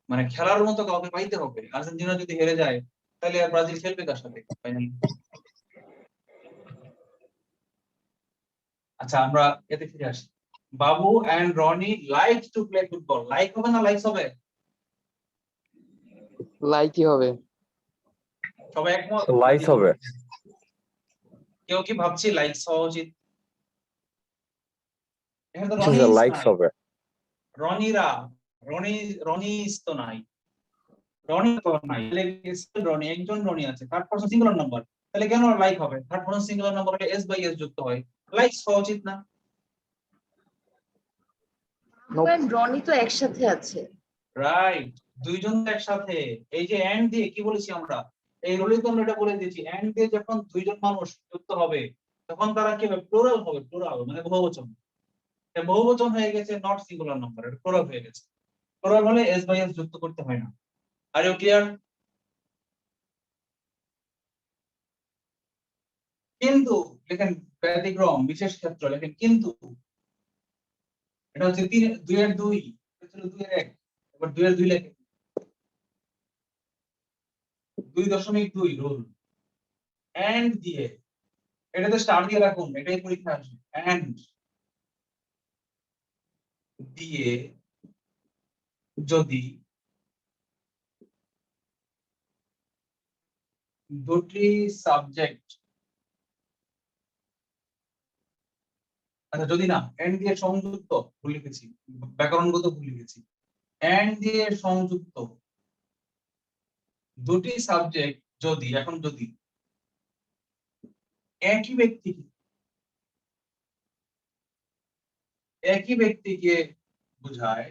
মানে খেলার মতো কাউকে পাইতে হবে। আর্জেন্টিনা যদি হেরে যায়, তাহলে আর ব্রাজিল খেলবে কার সাথে ফাইনালে? আচ্ছা, আমরা এতে ফিরে আসি। Babu and Rony like to play football. Like হবে না লাইকস হবে? লাইকি হবে। সবাই একমত না লাইস দ্বিমত? হবে। কেউ কি ভাবছি লাইকস হওয়া উচিত? এখানে তো রনি লাইকস নাই, হবে। রনিরা, রনি রনিস তো নাই, রনি তো নাই, তাহলে রনি একজন রনি আছে, থার্ড পারসন সিঙ্গুলার নাম্বার, তাহলে কেন লাইক হবে? থার্ড পারসন সিঙ্গুলার নাম্বার হলে এস বাই এস যুক্ত হয়, লাইকস হওয়া উচিত না? রনি তো একসাথে আছে। রাইট, দুইজন তো একসাথে। এই যে এন্ড দিয়ে কি বলেছি আমরা, এই রুলে তো আমরা এটা বলে দিয়েছি, এন্ড দিয়ে যখন দুইজন মানুষ যুক্ত হবে, তখন তারা কি হবে? প্লুরাল হবে, প্লুরাল মানে বহুবচন। এটা বহুবচন হয়ে গেছে, নট সিঙ্গুলার নাম্বার, এটা প্লুরাল হয়ে গেছে। প্লুরাল হলে এস বাই এস যুক্ত করতে হয় না। Are you clear? কিন্তু লেখেন ব্যতিক্রম, বিশেষ ক্ষেত্র লেখেন কিন্তু। এটা হচ্ছে 2 এর 2, এটা ছিল 2 এর 1, এবার 2 এর 2 লেখেন। 2.2 রুল, এন্ড দিয়ে, এটাতে স্টার দিয়ে রাখুন, এটাই পরীক্ষা আসবে। এন্ড দিয়ে যদি দুটি সাবজেক্ট, আচ্ছা যদি না এন্ড দিয়ে সংযুক্ত, ভুল লিখেছি, ব্যাকরণগত ভুল লিখেছি, এন্ড দিয়ে সংযুক্ত দুটি সাবজেক্ট যদি, এখন যদি একই ব্যক্তিকে বোঝায়,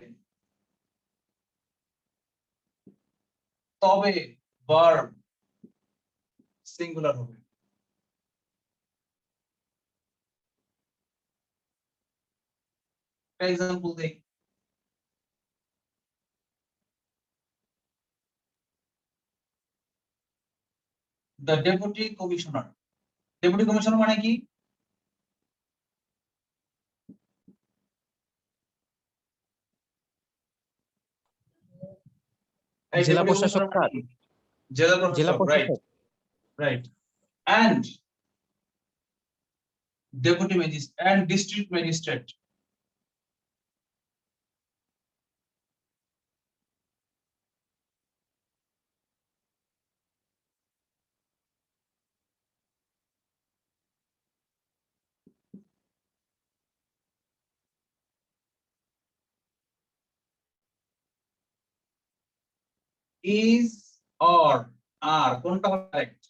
তবে ভার্ব সিঙ্গুলার হবে। এক্সাম্পল দেই, the deputy commissioner. Deputy commissioner মানে কি? এই জেলা ডেপুটি প্রশাসক কমিশনার মানে কি? জেলা জেলা প্রশাসক, রাইট প্রশাসক right. and deputy magistrate and district magistrate, is or are, কোনটা correct?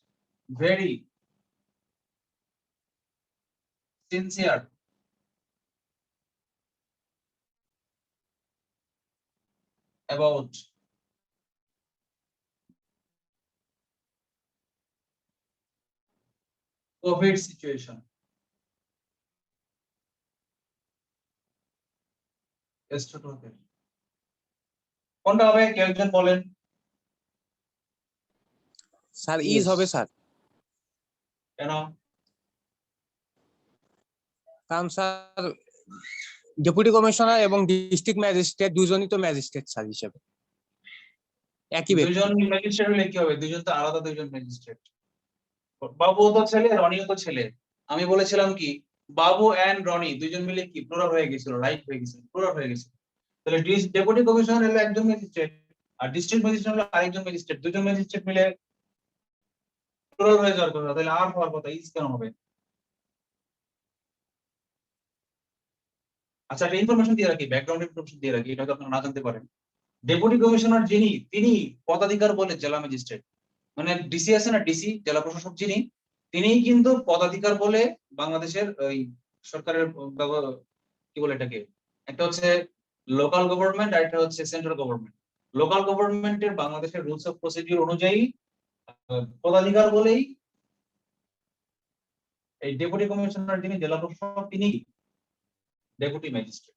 very, sincere, about, COVID situation, কোনটা হবে? কেউ একজন বলেন। স্যার ইজ হবে স্যার, কেন? কারণ স্যার ডেপুটি কমিশনার এবং ডিস্ট্রিক্ট ম্যাজিস্ট্রেট দুজনই তো ম্যাজিস্ট্রেট স্যার হিসেবে একই ব্যক্তি। দুজন ম্যাজিস্ট্রেট হলে কি হবে? দুজন তো আলাদা দুজন ম্যাজিস্ট্রেট। বাবু তো ছেলে, রনিও তো ছেলে। আমি বলেছিলাম কি বাবু এন্ড রনি দুজন মিলে কি প্লুরাল হয়ে গেছিল, রাইট হয়ে গেছিল, প্লুরাল হয়ে গেছিল। তাহলে ডেপুটি কমিশনার হলো একজন ম্যাজিস্ট্রেট আর ডিস্ট্রিক্ট ম্যাজিস্ট্রেট হলো আরেকজন ম্যাজিস্ট্রেট, দুজন ম্যাজিস্ট্রেট মিলে প্লুরাল হয়ে যাওয়ার কথা, তাহলে আর হওয়ার কথা, ইজ কেন হবে? আচ্ছা একটা ইনফরমেশন দিয়ে রাখি, ব্যাকগ্রাউন্ড ইনফরমেশন দিয়ে রাখি, এটা হয়তো আপনারা না জানতে পারেন। ডেপুটি কমিশনার যিনি, তিনি পদাধিকার বলে জেলা ম্যাজিস্ট্রেট, মানে ডিসি আছে না, ডিসি জেলা প্রশাসক যিনি, তিনিই কিন্তু পদাধিকার বলে বাংলাদেশের ওই সরকারের কি বলে এটাকে, একটা হচ্ছে লোকাল গভর্নমেন্ট আর একটা হচ্ছে সেন্ট্রাল গভর্নমেন্ট। লোকাল গভর্নমেন্টের বাংলাদেশের রুলস অফ প্রসিডিউর অনুযায়ী পদাধিকার বলেই এই ডেপুটি কমিশনার যিনি জেলা প্রশাসক তিনি ডেপুটি ম্যাজিস্ট্রেট।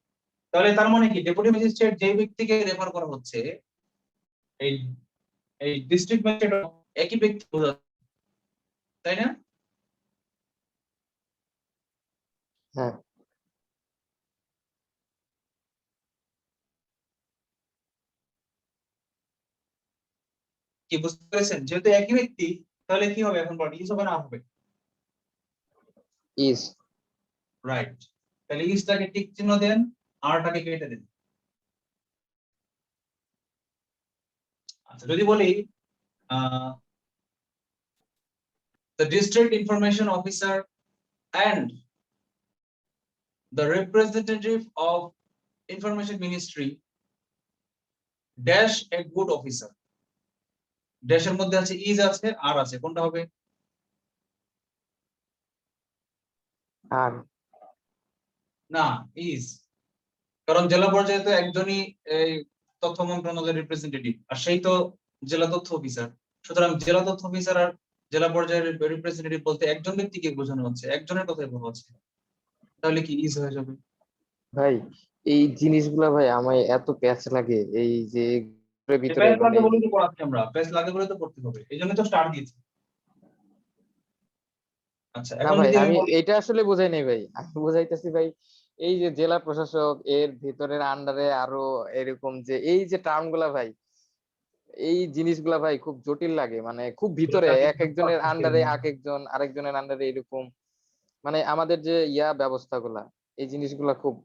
তাহলে তার মানে কি ডেপুটি ম্যাজিস্ট্রেট যে ব্যক্তিকে রেফার করা হচ্ছে, এই এই ডিস্ট্রিক্ট ম্যাজিস্ট্রেট একই ব্যক্তি বোঝাচ্ছে, তাই না? হ্যাঁ কি বুঝতে পেরেছেন? যেহেতু একই ব্যক্তি তাহলে কি হবে এখন? ইজ হবে না হবে? ইজ। রাইট। তাহলে ইজটাকে টিক চিহ্ন দেন, আরটাকে কেটে দেন। আচ্ছা যদি বলি the district information officer and the representative of information ministry dash a good officer, ড্যাশের মধ্যে আছে ইজ আছে আর আছে, কোনটা হবে? আর না, ইজ। কারণ জেলা পর্যায়ে তো একজনই এই তথ্য মন্ত্রণালয়ের রিপ্রেজেন্টেটিভ, আর সেই তো জেলা তথ্য অফিসার। সুতরাং জেলা তথ্য অফিসার আর জেলা পর্যায়ের রিপ্রেজেন্টেটিভ বলতে একজন ব্যক্তিকে বোঝানো হচ্ছে, একজনের কথাই বলা হচ্ছে, তাহলে কি ইজ হয়ে যাবে? ভাই এই জিনিসগুলা ভাই আমার এত প্যাচ লাগে, এই যে এর ভিতরে প্যাচ মানে লাগে বলেই তো পড়াচ্ছি আমরা, প্যাচ লাগে বলে তো পড়তে হবে, এই জন্য তো স্টার দিয়েছি। আচ্ছা না এখন ভাই যদি আমি আমি বলি, এটা আসলে বোঝাই নাই ভাই, আমি বোঝাইতেছি ভাই এই যে জেলা প্রশাসক এর ভিতরের আন্ডারে আরো এরকম যে এই যে টার্ম গুলা ভাই, এই জিনিসগুলা ভাই খুব জটিল লাগে, মানে খুব ভিতরে এক একজনের আন্ডারে এক একজন আরেকজনের আন্ডারে এরকম, মানে আমাদের যে ব্যবস্থাগুলা এই জিনিসগুলা খুব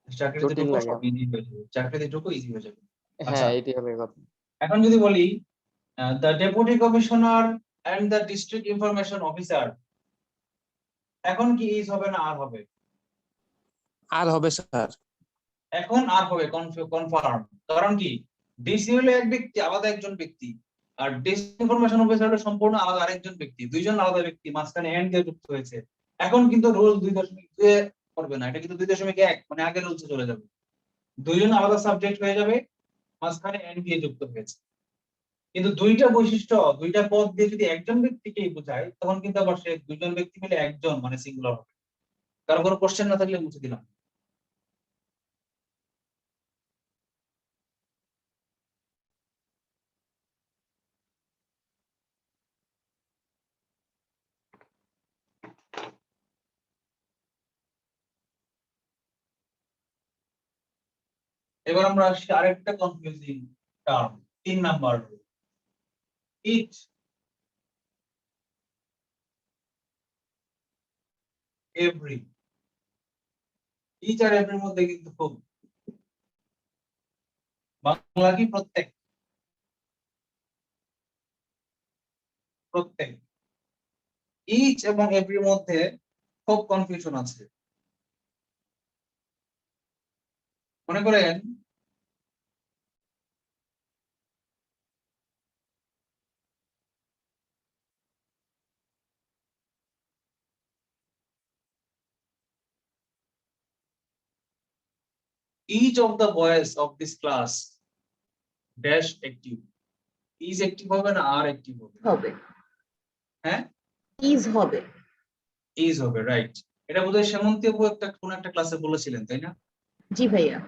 চাকরিতে জটিল ঢুকো লাগে সব ইজি হয়ে যাবে, চাকরিতে ঢুকো ইজি হয়ে যাবে। আচ্ছা, হ্যাঁ এটাই হবে কথা। এখন যদি বলি the deputy commissioner and the district information officer, এখন কি ইজ হবে না আর হবে? আর হবে স্যার। এখন আর হবে, কনফার্ম। কারণ কি, ডিসি হলো এক ব্যক্তি, আলাদা একজন ব্যক্তি, আর ডিস্ট্রিক্ট ইনফরমেশন অফিসার হলো সম্পূর্ণ আলাদা আরেকজন ব্যক্তি, দুইজন আলাদা ব্যক্তি, মাঝখানে এন্ড দিয়ে যুক্ত হয়েছে। এখন কিন্তু রুল 2.2 করবে না, এটা কিন্তু 2.1, মানে আগের রুলসে চলে যাবে। দুইজন আলাদা সাবজেক্ট হয়ে যাবে, মাঝখানে এন্ড দিয়ে যুক্ত হয়েছে। কিন্তু দুইটা বৈশিষ্ট্য, দুইটা পদ দিয়ে যদি একজন ব্যক্তিকেই বোঝায়, তখন কিন্তু আবার সে দুইজন ব্যক্তি মিলে একজন, মানে সিঙ্গুলার হবে। কারো কোনো কোশ্চেন না থাকলে মুছে দিলাম। এবার আমরা আসি আরেকটা confusing term, 3 number, each, every. Each আর এভরির মধ্যে কিন্তু খুব, বাংলা কি প্রত্যেক, প্রত্যেক। ইচ এবং এভরির মধ্যে খুব কনফিউশন আছে। মনে করেন each of the boys of this class dash active, is active হবে না আর active হবে? হবে, হ্যাঁ, ইজ হবে। is হবে, রাইট। এটা বোধহয় সেমন্তী আপু কোন একটা ক্লাসে বলেছিলেন, তাই না? জি ভাইয়া।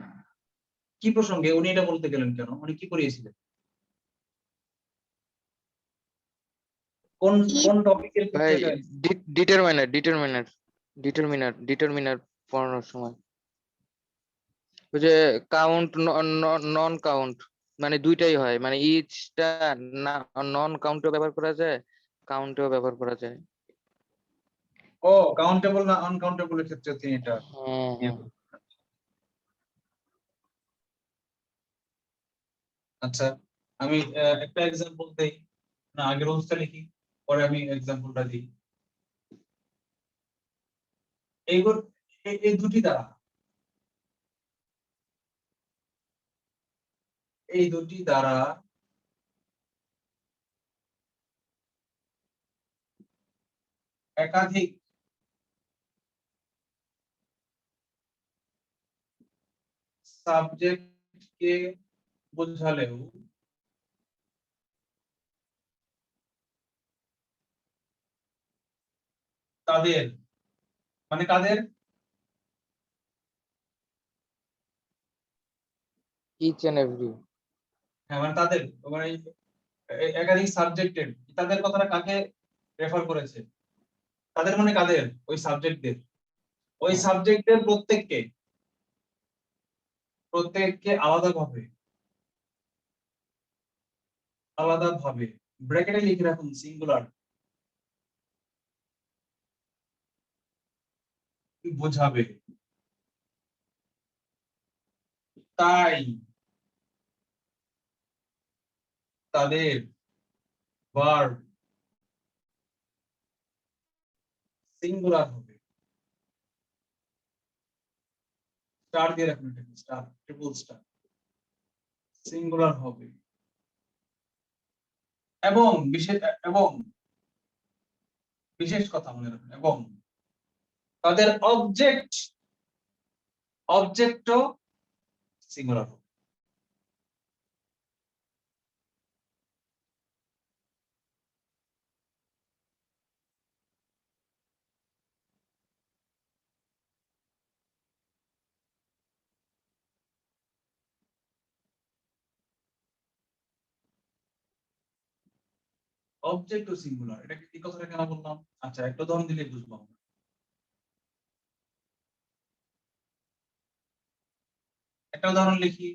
কি প্রসঙ্গে উনি এটা বলতে গেলেন কেন, উনি কি করিয়েছিলেন, কোন কোন টপিকের ভাই ক্ষেত্রে? ডিটারমিনার ডিটারমিনার ডিটারমিনার ডিটারমিনার পড়ানোর সময় ওই যে কাউন্ট নন কাউন্ট, মানে দুইটাই হয়, মানে ইচটা না নন কাউন্টও ব্যবহার করা যায়, কাউন্টেও ব্যবহার করা যায়। ও, কাউন্টেবল না আনকাউন্টেবল এর ক্ষেত্রে তিনি এটা হ্যাঁ ইয়ে হ্যাঁ। করেন। আচ্ছা, আমি একটা এক্সাম্পল দেই, না আগে রুলসটা লিখি, পরে আমি এক্সাম্পলটা দিই। এইগুলো, এই দুটি দ্বারা, এই দুটি দ্বারা একাধিক সাবজেক্টকে বোঝালেও তাদের, মানে কাদের, ইচ এন্ড এভরি। হ্যাঁ মানে তাদের, মানে একাধিক সাবজেক্টের, তাদের কথাটা কাকে রেফার করেছে? তাদের মানে কাদের? ওই সাবজেক্টদের, ওই সাবজেক্টের প্রত্যেককে, প্রত্যেককে আলাদাভাবে, আলাদাভাবে ব্র্যাকেটে লিখে রাখুন সিঙ্গুলার বোঝাবে। তাই তাদের ভার্ব সিঙ্গুলার হবে। স্টার দিয়ে রাখুন, এটা স্টার, ট্রিপল স্টার, সিঙ্গুলার হবে। এবং বিশেষ, এবং বিশেষ কথা মনে রাখুন, এবং তাদের অবজেক্ট, অবজেক্টও সিঙ্গুলার হবে। অবজেক্ট ও সিঙ্গুলার, এটা কি কথাটা কেন বললাম? আচ্ছা, একটা উদাহরণ দিলে বুঝবো আমরা। একটা উদাহরণ লিখি,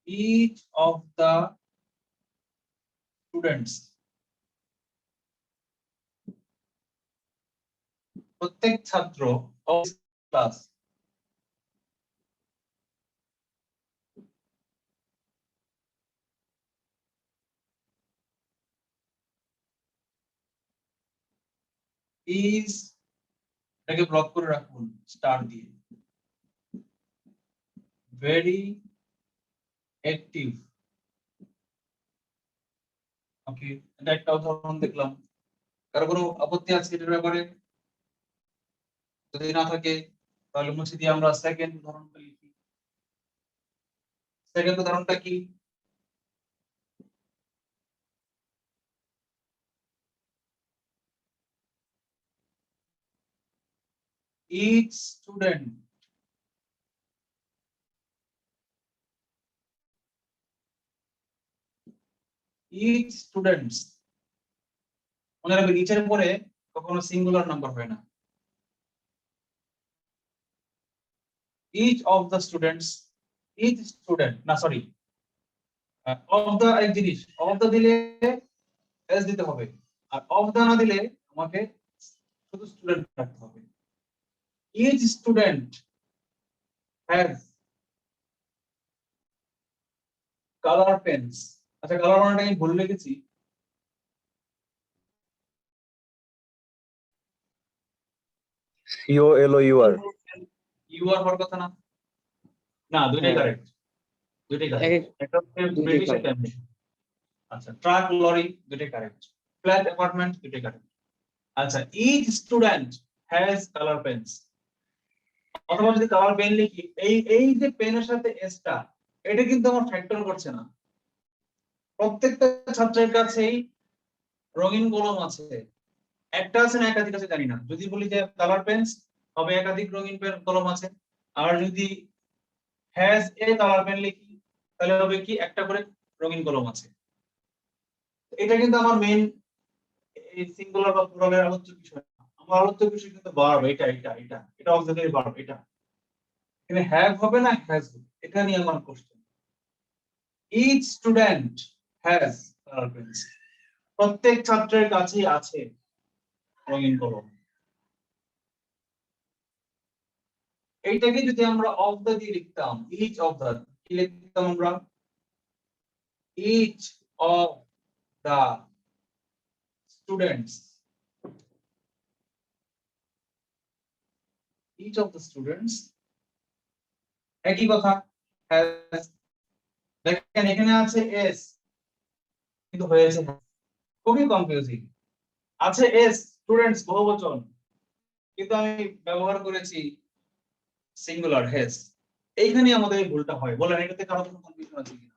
each of the students, প্রত্যেক ছাত্র of class is, এটাকে ব্লক করে রাখুন স্টার দিয়ে, very active. ওকে, এটা একটা উদাহরণ দেখলাম। কারো কোনো আপত্তি আছে এটার ব্যাপারে? যদি না থাকে তাহলে মুছে দিয়ে আমরা সেকেন্ড উদাহরণটা লিখি। সেকেন্ড উদাহরণটা কি? each student মনে রাখবেন ইচের পরে কখনো সিঙ্গুলার নাম্বার হয় না। each of the students, each student না সরি of the এক জিনিস of the দিলে s দিতে হবে, আর of the না দিলে আমাকে শুধু স্টুডেন্ট রাখতে হবে। each student has color pens। আচ্ছা, কালার বানানটা আমি ভুল লিখেছি। COLOUR ইউ আর হওয়ার কথা না? না, দুইটাই হ্যাঁ। কারেক্ট, দুইটাই এক কারেক্ট। একটা হচ্ছে দুইটাই ব্রিটিশ, correct। একটা আমেরিকান। আচ্ছা, ট্রাক, লরি, দুইটাই কারেক্ট। ফ্ল্যাট, অ্যাপার্টমেন্ট, দুইটাই কারেক্ট। আচ্ছা, each student has colour pens. অথবা যদি কালার পেন লিখি, এই যে পেনের সাথে এসটা, এটা কিন্তু আমার ফ্যাক্টর করছে না। প্রত্যেকটা ছাত্রের কাছেই রঙিন কলম আছে, একটা আছে না একাধিক আছে জানি না। যদি বলি যে কালার পেন্স, হবে একাধিক রঙিন পেন কলম আছে। আর যদি হ্যাজ এ কালার পেন লিখি, তাহলে হবে কি একটা করে রঙিন কলম আছে। এটা কিন্তু আমার মেইন এই সিঙ্গুলার বা প্লুরালের আলোচ্য বিষয় না। আমার আলোচ্য বিষয় কিন্তু ভার্ব, এটা অক্সিলারি ভার্ব। এটা এখানে হ্যাভ হবে না হ্যাজ হবে, এটা নিয়ে আমার question. Each student has colour pens. প্রত্যেক ছাত্রের কাছেই আছে রঙিন কলম। এইটাকে যদি আমরা অফ দা দিয়ে লিখতাম, ইচ অফ দা কি লিখতাম আমরা? Each of the students, each of the students একই কথা। has, দেখেন এখানে আছে এস কিন্তু হয়েছে has। খুবই কনফিউজিং। আছে এস স্টুডেন্টস বহুবচন, কিন্তু আমি ব্যবহার করেছি সিঙ্গুলার হ্যাজ। এইখানে আমাদের এই ভুলটা হয়। বলেন এটাতে কারো কোনো কনফিউশন আছে কিনা?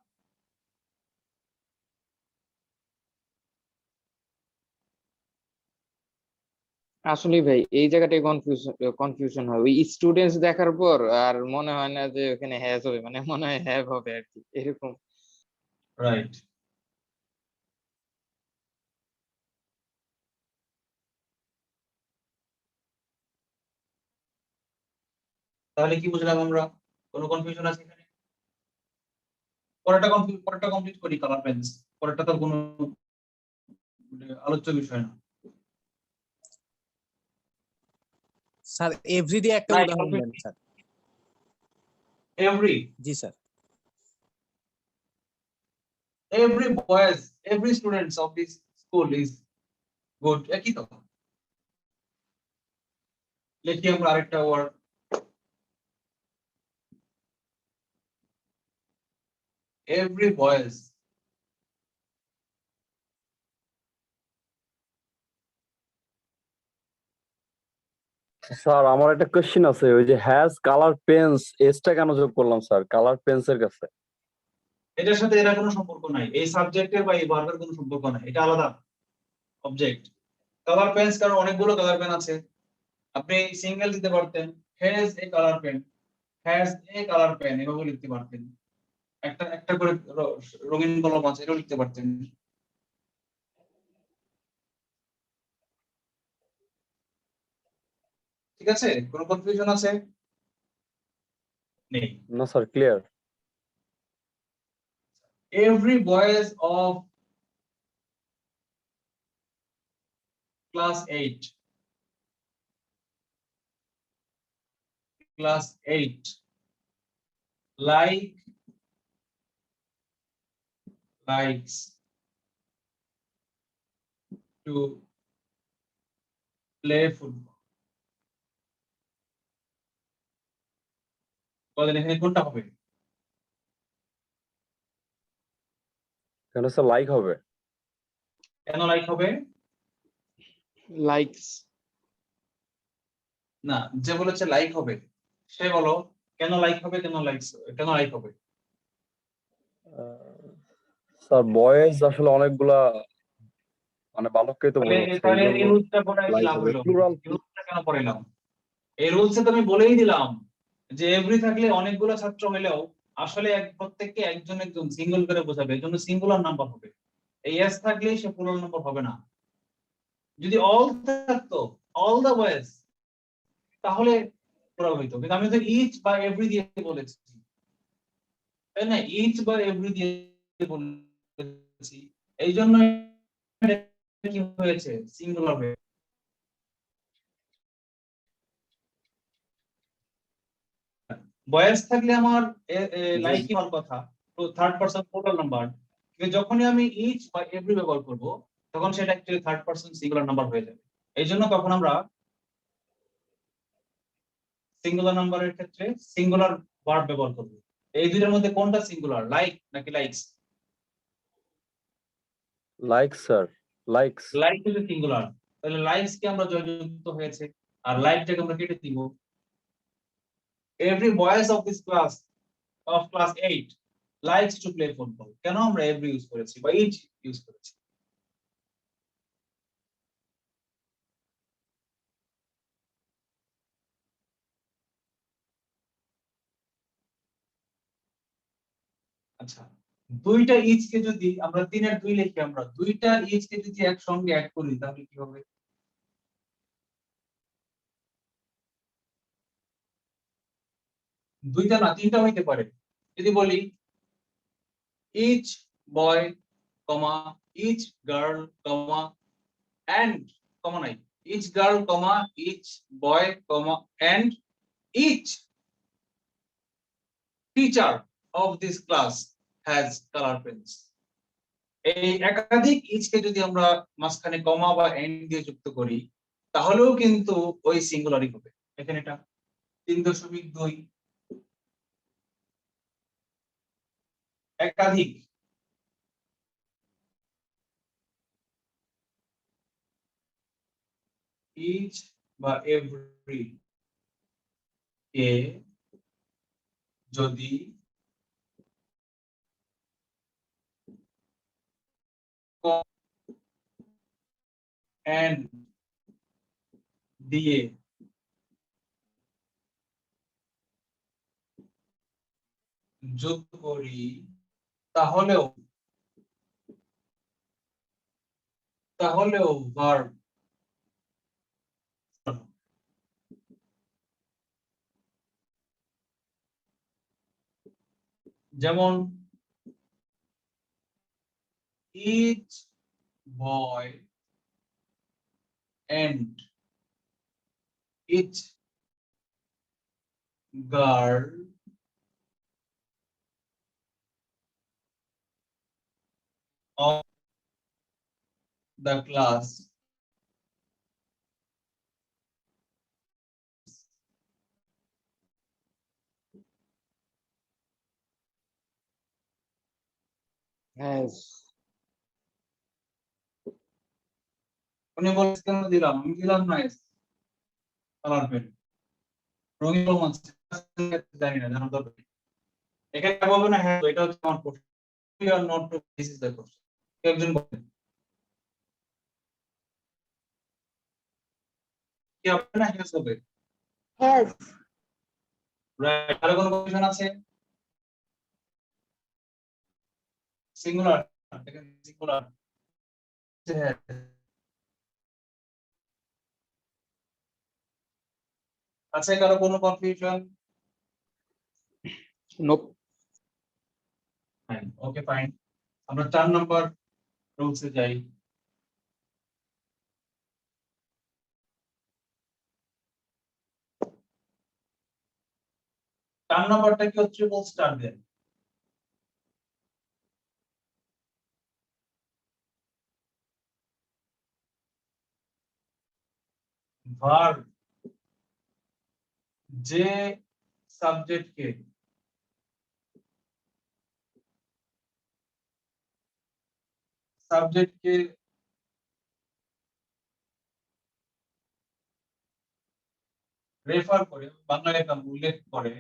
আসলে ভাই এই জায়গাটাই কনফিউশন হয়, ওই স্টুডেন্টস দেখার পর আর মনে হয় না যে ওখানে হ্যাজ হবে, মানে মনে হয় হ্যাভ হবে আর কি, এরকম। রাইট। তাহলে কি বুঝলাম আমরা? কোনো কনফিউশন আছে এখানে? পরেরটা কমপ্লিট করি, কালার পেন্স। পরেরটা তো কোনো আলোচ্য বিষয় না। স্যার এভরি দিয়ে একটা Right, উদাহরণ complete. দেন sir. every ji sir. every students of this school is good, একই তো। লিখি আমরা আরেকটা ওয়ার্ড, every boys স্যার আমার একটা কোশ্চেন আছে, ওই যে হ্যাজ কালার পেন্স এসটা কেন যোগ করলাম স্যার কালার পেন্সের কাছে? এটার সাথে এর কোনো সম্পর্ক নাই, এই সাবজেক্টের বা এই ভার্বের কোনো সম্পর্ক নাই, এটা আলাদা অবজেক্ট। কালার পেন্স কারণ অনেকগুলো কালার পেন আছে, আপনি সিঙ্গেল দিতে পারতেন, has a colour pen, has a colour pen এভাবে লিখতে পারতেন। একটা একটা করে রঙিন কলম আছে, এটাও লিখতে পারতেন। ঠিক আছে, কোনো কনফিউশন আছে? নেই। না sir, clear. every boys of class 8 likes to play football. বলেন এখানে কোনটা হবে? কেন স্যার লাইক হবে? কেন লাইক হবে? লাইকস। না, যে বলেছে লাইক হবে সে বলো কেন লাইক হবে, কেন লাইক হবে? স্যার বয়েজ আসলে অনেকগুলা মানে বালককে তো তাহলে বোঝাচ্ছে, এই তাহলে জন্য এই রুলসটা পড়াই কি লাইক লাভ হবে। হলো? প্লুরাল এই রুলসটা কেন পড়াইলাম? এই রুলসে তো আমি বলেই দিলাম যে এভরি থাকলে অনেকগুলো ছাত্র হলেও আসলে প্রত্যেককে একজন একজন সিঙ্গেল করে বোঝাবে, এই জন্য সিঙ্গুলার নাম্বার হবে। এই এস থাকলে সে প্লুরাল নাম্বার হবে না। যদি অল থাকতো, অল দা বয়েজ, তাহলে প্লুরাল হইতো, কিন্তু আমি তো ইচ বা এভরি দিয়ে বলেছি, তাই না? ইচ বা এভরি দিয়ে বলেছি, এই জন্য কি হয়েছে, সিঙ্গুলার হয়ে। বয়েস থাকলে আমার লাইক হওয়ার কথা, তো থার্ড পারসন টোটাল নাম্বার, কিন্তু যখনই আমি ইচ বা এভরি ব্যবহার করব তখন সেটা actually third person singular number হয়ে যাবে। এই জন্য তখন আমরা সিঙ্গুলার নাম্বারের ক্ষেত্রে সিঙ্গুলার ভার্ব ব্যবহার করব। এই দুইটার মধ্যে কোনটা সিঙ্গুলার, লাইক নাকি likes? Like sir, likes. Like হচ্ছে সিঙ্গুলার, তাহলে লাইকস কে আমরা জয়যুক্ত হয়েছে আর লাইকটাকে আমরা কেটে দিব। Every boys of this class of class 8 likes to play football, কেন আমরা every ইউজ করেছি বা each ইউজ করেছি? আচ্ছা, দুইটা ইচ কে যদি আমরা 3 এর 2 লিখি, আমরা দুইটা ইচ কে যদি একসঙ্গে অ্যাড করি তাহলে কি হবে? দুইটা না, তিনটা হইতে পারে। যদি বলি each boy, each girl, and নাই, each girl, each boy, and each teacher of this class has color pens. এই একাধিক ইচ কে যদি আমরা মাঝখানে কমা বা এন্ড দিয়ে যুক্ত করি তাহলেও কিন্তু ওই সিঙ্গুলারই হবে। এখানে এটা 3.2 একাধিক, ইচ বা এভরি কে যদি এন্ড দিয়ে যোগ করি তাহলেও ভার্ব যেমন each boy and each girl of the class হ্যাঁ, উনি বলছেন কেন দিলাম, আমি দিলাম না কালার পেন, রঙিন রোমান্স জানি না, জানার দরকার নেই। এখানে বলবো না হ্যাঁ এটা হচ্ছে আমার প্রশ্ন, you are not to this is the question. একজন বলেন কি হবে না হ্যাঁ হবে? হ্যাজ। রাইট। আর কোনো কোশ্চেন আছে? সিঙ্গুলার, এখানে সিঙ্গুলার হ্যাঁ। আছে কারো কোনো confusion? Nope. Fine, okay fine. আমরা 4 নাম্বার রুলসে যাই। চার নাম্বারটা কি হচ্ছে, ট্রিপল স্টার দেন। ভার্ব যে সাবজেক্টকে রেফার করে, বাংলায় একটা উল্লেখ করে,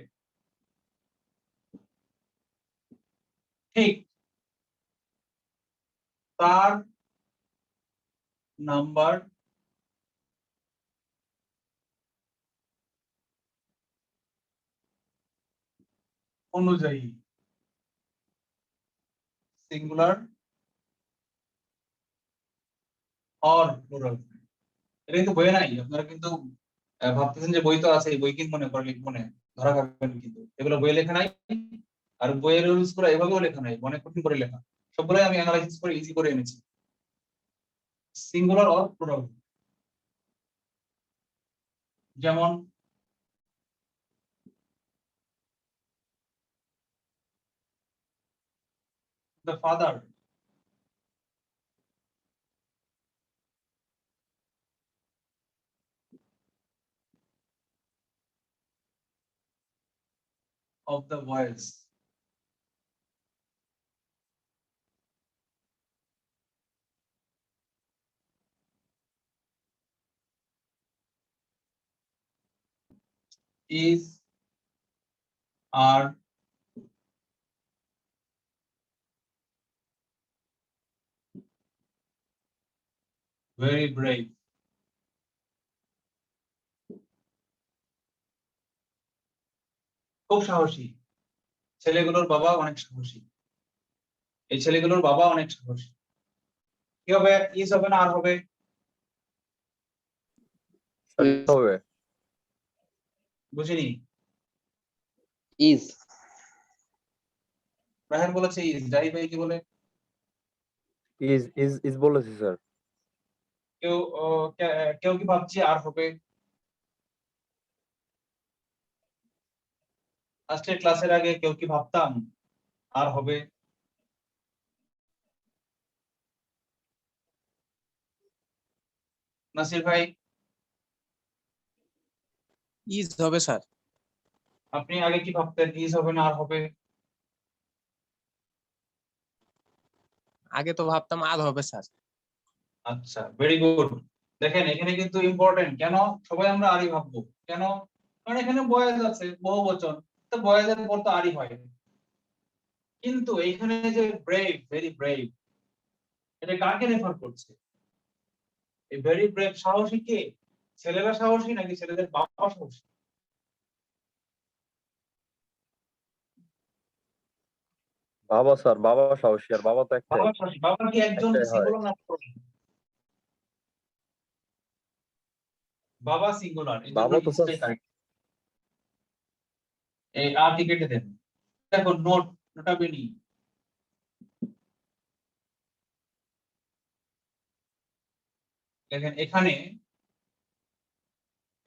ঠিক তার নাম্বার অনুযায়ী সিঙ্গুলার অর প্লুরাল। এটা কিন্তু বইয়ে নাই, আপনারা কিন্তু ভাবতেছেন যে বই তো আছে, এই বই কিন্তু মনে করে লিখবো না, ধরা খাবেন কিন্তু। এগুলো বইয়ে লেখা নাই, আর বইয়ের রুলস গুলো এভাবেও লেখা নাই, অনেক কঠিন করে লেখা। সবগুলোই আমি অ্যানালাইসিস করে ইজি করে এনেছি। সিঙ্গুলার অর প্লুরাল, যেমন the father of the boys is are very brave. খুব সাহসী, ছেলেগুলোর বাবা অনেক সাহসী, এই ছেলেগুলোর বাবা অনেক সাহসী। কি হবে? ইজ হবে না আর হবে? হবে। বুঝিনি। ইজ। রাহেন বলেছে ইজ, জাহি ভাই কি বলে? ইজ বলেছি স্যার। কেউ কেউ কি ভাবছি আর হবে? আজকের ক্লাসের আগে কেউ কি ভাবতাম আর হবে? নাসির ভাই, ইজ হবে স্যার। আপনি আগে কি ভাবতেন, ইজ হবে না আর হবে? আগে তো ভাবতাম আর হবে স্যার। আচ্ছা, ভেরি গুড। দেখেন এখানে কিন্তু ইম্পর্টেন্ট, কেন সবাই আমরা আরই ভাববো, কেন? কারণ এখানে বয়েজ আছে, বহু বচন, তো বয়েজের পর তো আরই হয়। কিন্তু এইখানে যে ব্রেভ, ভেরি ব্রেভ, এটা কাকে রেফার করছে? এই ভেরি ব্রেভ সাহসী কে? ছেলেরা সাহসী নাকি ছেলেদের বাবা সাহসী? বাবা স্যার, বাবা সাহসী, আর বাবা তো একটাই বাবা সাহসী। বাবা কি একজন একটাই হয়। সিঙ্গুলার না plural? বাবা সিঙ্গুলার, এই জন্য বাবা তো স্যার ইসটাই কারেক্ট। এই আর টিকেটে দেন। দেখো নোট, নোটা বেনি, দেখেন এখানে,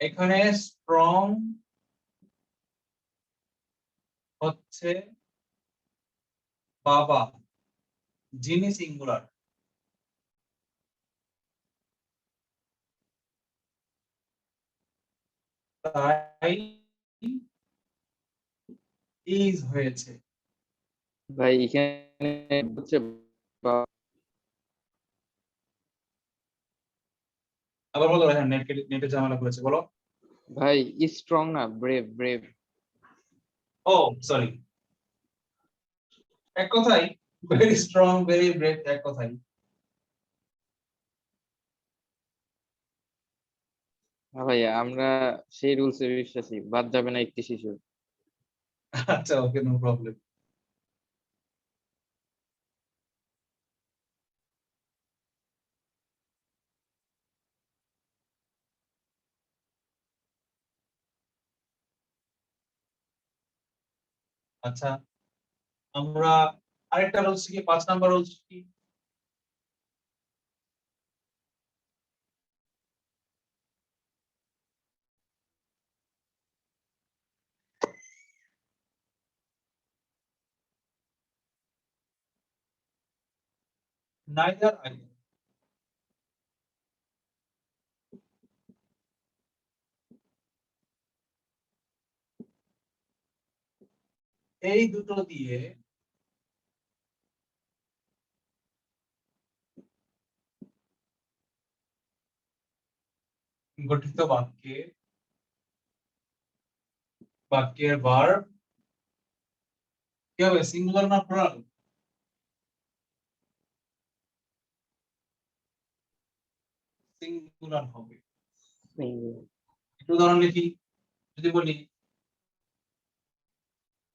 এখানে স্ট্রং হচ্ছে বাবা, যিনি সিঙ্গুলার, তাই ইজ হয়েছে। ভাই এখানে হচ্ছে আবার বলো, হ্যাঁ নেটে ঝামেলা করেছে, বলো। ভাই স্ট্রং না, ব্রেভ ব্রেভ। ও সরি, এক কথাই, ভেরি স্ট্রং ভেরি ব্রেভ, এক কথাই। ভাই আমরা সেই রুলসে বিশ্বাসী, বাদ যাবে না একটি শিশু। আচ্ছা, ওকে, নো প্রবলেম। আচ্ছা, আমরা আরেকটা রুলস কি 5 নাম্বার রুলস কি neither either এই দুটো দিয়ে গঠিত বাক্যের ভার্ব কি হবে সিঙ্গুলার না প্লুরাল সিঙ্গুলার হবে একটু উদাহরণ লিখি যদি বলি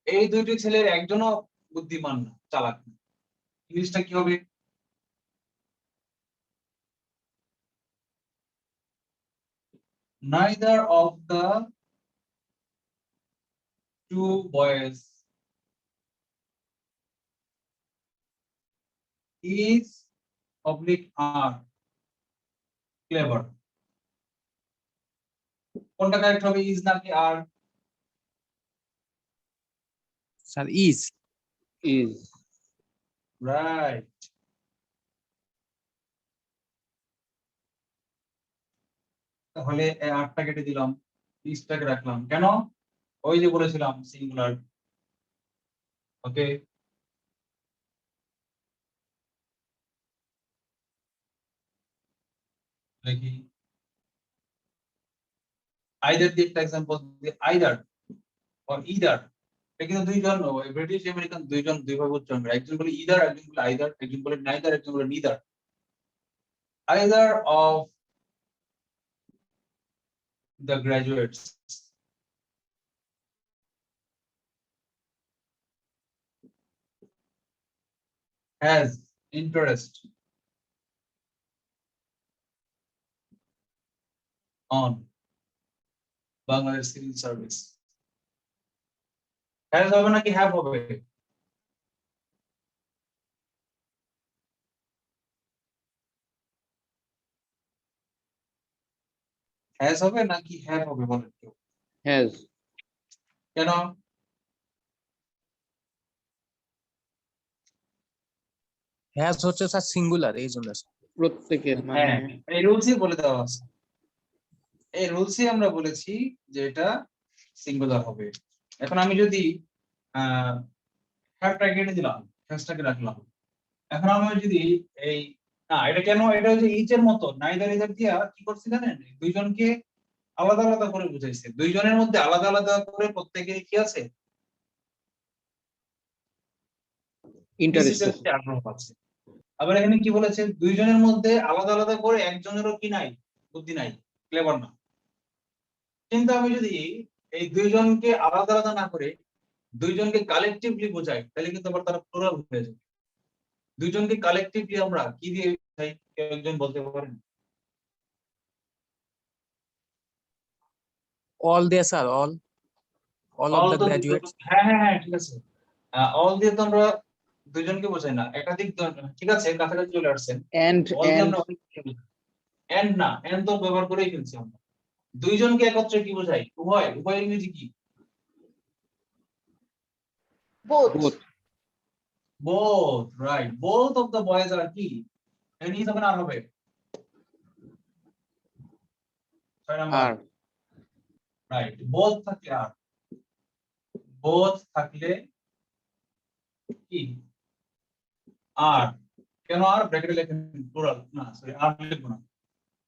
এই দুইটি ছেলের একজনও বুদ্ধিমান না চালাক না ইংলিশটা কি হবে neither of the two boys is oblique are clever কোনটা কারেক্ট হবে ইজ নাকি আর স্যার ইজ is রাইট তাহলে এই আটটা কেটে দিলাম ইজটাকে রাখলাম কেন ওই যে বলেছিলাম সিঙ্গুলার ওকে দেখি আইদার দিয়ে একটা এক্সাম্পল দিয়ে আইদার অর ইদার এটা কিন্তু দুইজন ব্রিটিশ আমেরিকান দুইজন দুইভাবে উচ্চারণ করে একজন বলে ইদার একজন বলে আইদার একজন বলে নাইদার একজন বলে neither either of the graduates has interest on Bangladesh Civil Service has হবে নাকি have হবে has হবে নাকি have হবে বলেন কেউ has কেন হ্যাজ হচ্ছে স্যার সিঙ্গুলার এই জন্য প্রত্যেকের মানে হ্যাঁ এই রুলসই বলে দেওয়া আছে এই রুলসই আমরা বলেছি যে এটা সিঙ্গুলার হবে এখন আমি যদি হ্যাভটাকে কেটে দিলাম হ্যাজটাকে রাখলাম এখন আমি যদি এই না এটা কেন এটা হচ্ছে ইচ এর মতো নাইদার ইদার দিয়া কি করছি জানেন দুইজনকে আলাদা আলাদা করে বুঝাইছে দুইজনের মধ্যে আলাদা আলাদা করে প্রত্যেকের কি আছে ইন্টারেস্ট বিশেষ আগ্রহ আছে আবার এখানে কি বলেছে দুইজনের মধ্যে আলাদা আলাদা করে একজনেরও কি নাই বুদ্ধি নাই ক্লেভার না কিন্তু আমি যদি এই দুইজনকে আলাদা আলাদা না করে দুইজনকে কালেকটিভলি বোঝাই তাহলে কিন্তু আবার তারা প্লুরাল হয়ে যাবে দুইজনকে কালেকটিভলি আমরা কি দিয়ে বোঝাই কেউ একজন বলতে পারেন অল দিয়ে sir all all of all the তো গ্রাজুয়েটস হ্যাঁ হ্যাঁ হ্যাঁ ঠিক আছে অল দিয়ে তো আমরা দুইজনকে বোঝাই না একাধিক ঠিক আছে কাছাকাছি চলে আসছেন and অল দিয়ে আমরা এন্ড না এন্ড তো ব্যবহার করেই ফেলছি আমরা দুইজনকে একত্রে কি বোঝাই উভয় উভয় ইংরেজি কি both both right both of the boys are কি এখানে কি হবে না হবে 6 নাম্বার are রাইট both থাকলে আর both থাকলে কি আর কেন আর ব্র্যাকেটে লেখেন প্লুরাল না সরি আর লিখবো না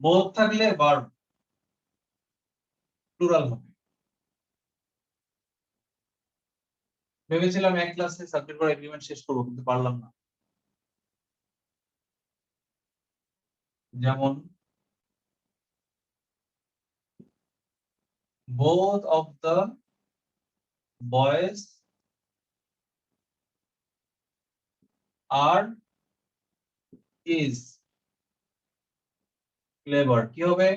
both থাকলে ভার্ব প্লুরাল হবে ভেবেছিলাম এক ক্লাসে সাবজেক্ট ফর এগ্রিমেন্ট শেষ করবো কিন্তু পারলাম না যেমন both of the boys are is clever কি হবে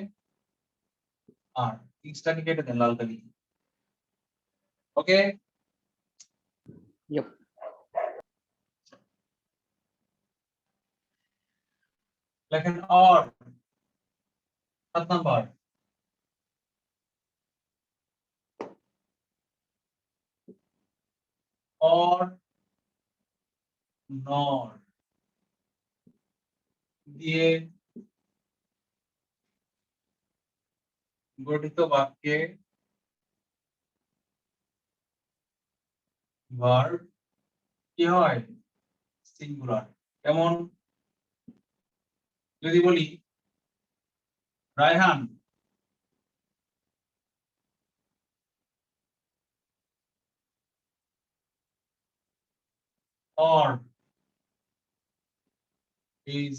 আর ইসটাকে কেটে দেন লাল কালি ওকে Yep. দেখেন অর 7 নাম্বার অর নর দিয়ে গঠিত বাক্যে ভার্ব কি হয় সিঙ্গুলার। যেমন যদি বলি Raihan or his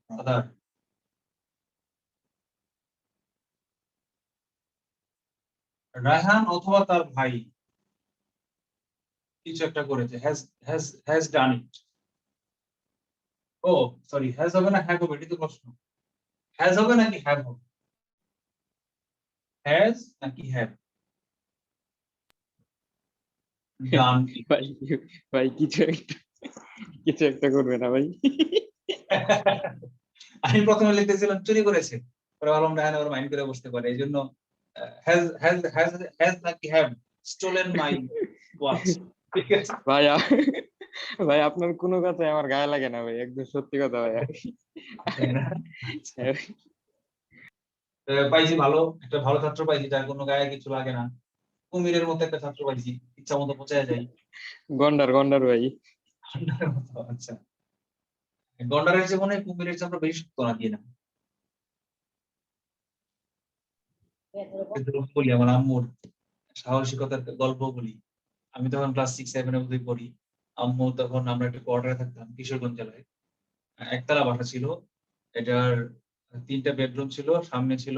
father, Raihan অথবা তার ভাই কিছু একটা করেছে, has done it। Oh sorry, has হবে না হ্যাভ হবে, এটাই তো প্রশ্ন। হ্যাজ হবে নাকি হ্যাভ হবে? হ্যাজ নাকি হ্যাভ? ডান। ভাই ভাই কিছু একটা করবে না ভাই। আমি প্রথমে লিখতেছিলাম চুরি করেছে, পরে ভাবলাম রায়হান আবার মাইন্ড করে বসতে পারে, এই জন্য হ্যাজ নাকি হ্যাভ স্টোলেন মাই ওয়াচ। ঠিক আছে ভাই আপনার কোনো কথাই আমার গায়ে লাগে না ভাই, একদম সত্যি কথা ভাই। পাইছি ভালো একটা ভালো ছাত্র পাইছি, যার কোনো গায়ে কিছু লাগে না। কুমিরের মতো একটা ছাত্র পাইছি, ইচ্ছা মতো পচায় যায়। গন্ডার ভাই। গন্ডারের মতো, আচ্ছা। গন্ডারের জীবনে কুমিরের চেয়ে আমরা বেশি শক্ত না দিয়ে না। বলি আমার আম্মুর সাহসিকতার গল্প বলি। আমি তখন ক্লাস 6-7 এর মধ্যে পড়ি। আম্মু তখন, আমরা একটা কোয়ার্টারে থাকতাম কিশোরগঞ্জ জেলায়। একতলা বাসা ছিল, এটার 3টা বেডরুম ছিল, সামনে ছিল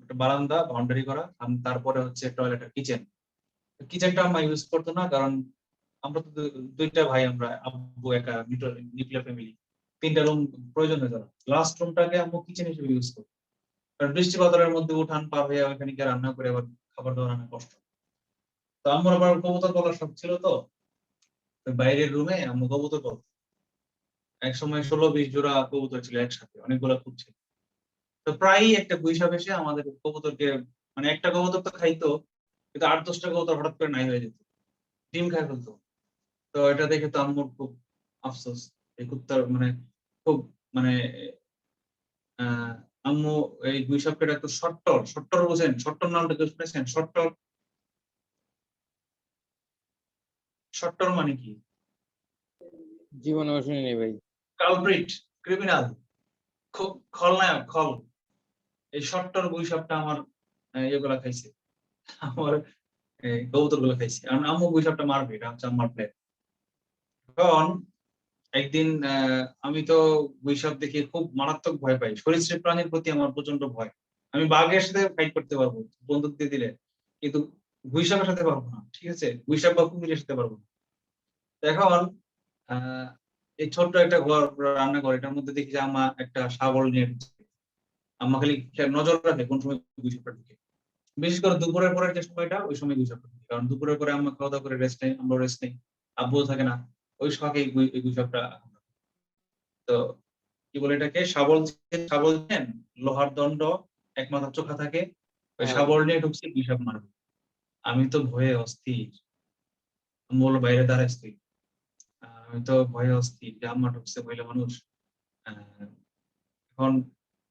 একটা বারান্দা বাউন্ডারি করা, তারপরে হচ্ছে টয়লেট আর কিচেন। কিচেনটা আম্মা ইউজ করতো না, কারণ আমরা তো 2টা ভাই, আমরা আব্বু একা নিউক্লিয়ার ফ্যামিলি, 3টা রুম প্রয়োজন হয়ে যাবে। লাস্ট রুমটাকে আম্মু কিচেন হিসেবে ইউজ করতো, কারণ বৃষ্টি বাদলের মধ্যে উঠান পার হয়ে ওখানে গিয়ে রান্না করে আবার খাবার দাবার আনা কষ্ট। তো আম্মুর আবার কবুতর পালার শখ ছিল, তো বাইরের রুমে আম্মু কবুতর পালতো। এক সময় 16-20 জোড়া কবুতর ছিল একসাথে, অনেকগুলো খুব ছিল। তো প্রায়ই একটা গুইসাপ এসে আমাদের কবুতরকে, মানে একটা কবুতর তো খাইতো, কিন্তু 8-10টা কবুতর হঠাৎ করে নাই হয়ে যেত, ডিম খাই ফেলতো। তো এটা দেখে তো আম্মুর খুব আফসোস, এই কুত্তার মানে খুব মানে আহ আম্মু এই গুইসাপকে ডাকতো সট্টর। সট্টর বোঝেন? সট্টর নামটা কেউ শুনেছেন? সট্টর, সট্টর মানে কি? জীবনেও শুনিনি ভাই। কালপ্রিট, ক্রিমিনাল, খুব খলনায়ক, খল। এই সট্টর গুইসাপটা আমার ইয়েগুলা খাইছে, আমার কবুতর গুলো খাইছে। কারণ আম্মু গুইসাপটা মারবে, এটা হচ্ছে আমার প্ল্যান। কারণ একদিন আমি তো গুইসাপ দেখে খুব মারাত্মক ভয় পাই, সরীসৃপ প্রাণীর প্রতি আমার প্রচন্ড ভয়। আমি বাঘের সাথে ফাইট করতে পারবো বন্দুক দিয়ে দিলে, কিন্তু গুইসাপের সাথে পারবো না। ঠিক আছে, গুইসাপ বা কুমিরের সাথে পারবো না। তো এখন আহ এই ছোট্ট একটা ঘর, রান্না ঘর, এটার মধ্যে দেখি যে আম্মা একটা শাবল নিয়ে ঢুকছে। আম্মা খালি নজর রাখে কোন সময় গুইসাপটা ঢুকে, বিশেষ করে দুপুরের পরের যে সময়টা, ওই সময় গুইসাপটা ঢুকে। কারণ দুপুরের পরে আম্মা খাওয়া দাওয়া করে রেস্ট নেই, আমরা রেস্ট নেই, আব্বুও থাকে না, ওই শখে গুইসাপটা। তো কি বলে এটাকে, শাবল, শাবল দেন, লোহার দণ্ড, এক মাথা চোখা থাকে, ওই হ্যাঁ। শাবল নিয়ে ঢুকছে, গুইসাপ মারবে। আমি তো ভয়ে অস্থির, আমি বললো বাইরে দাঁড়াইস তুই। আমি তো ভয়ে অস্থির যে আম্মা ঢুকছে, মহিলা মানুষ। আহ, এখন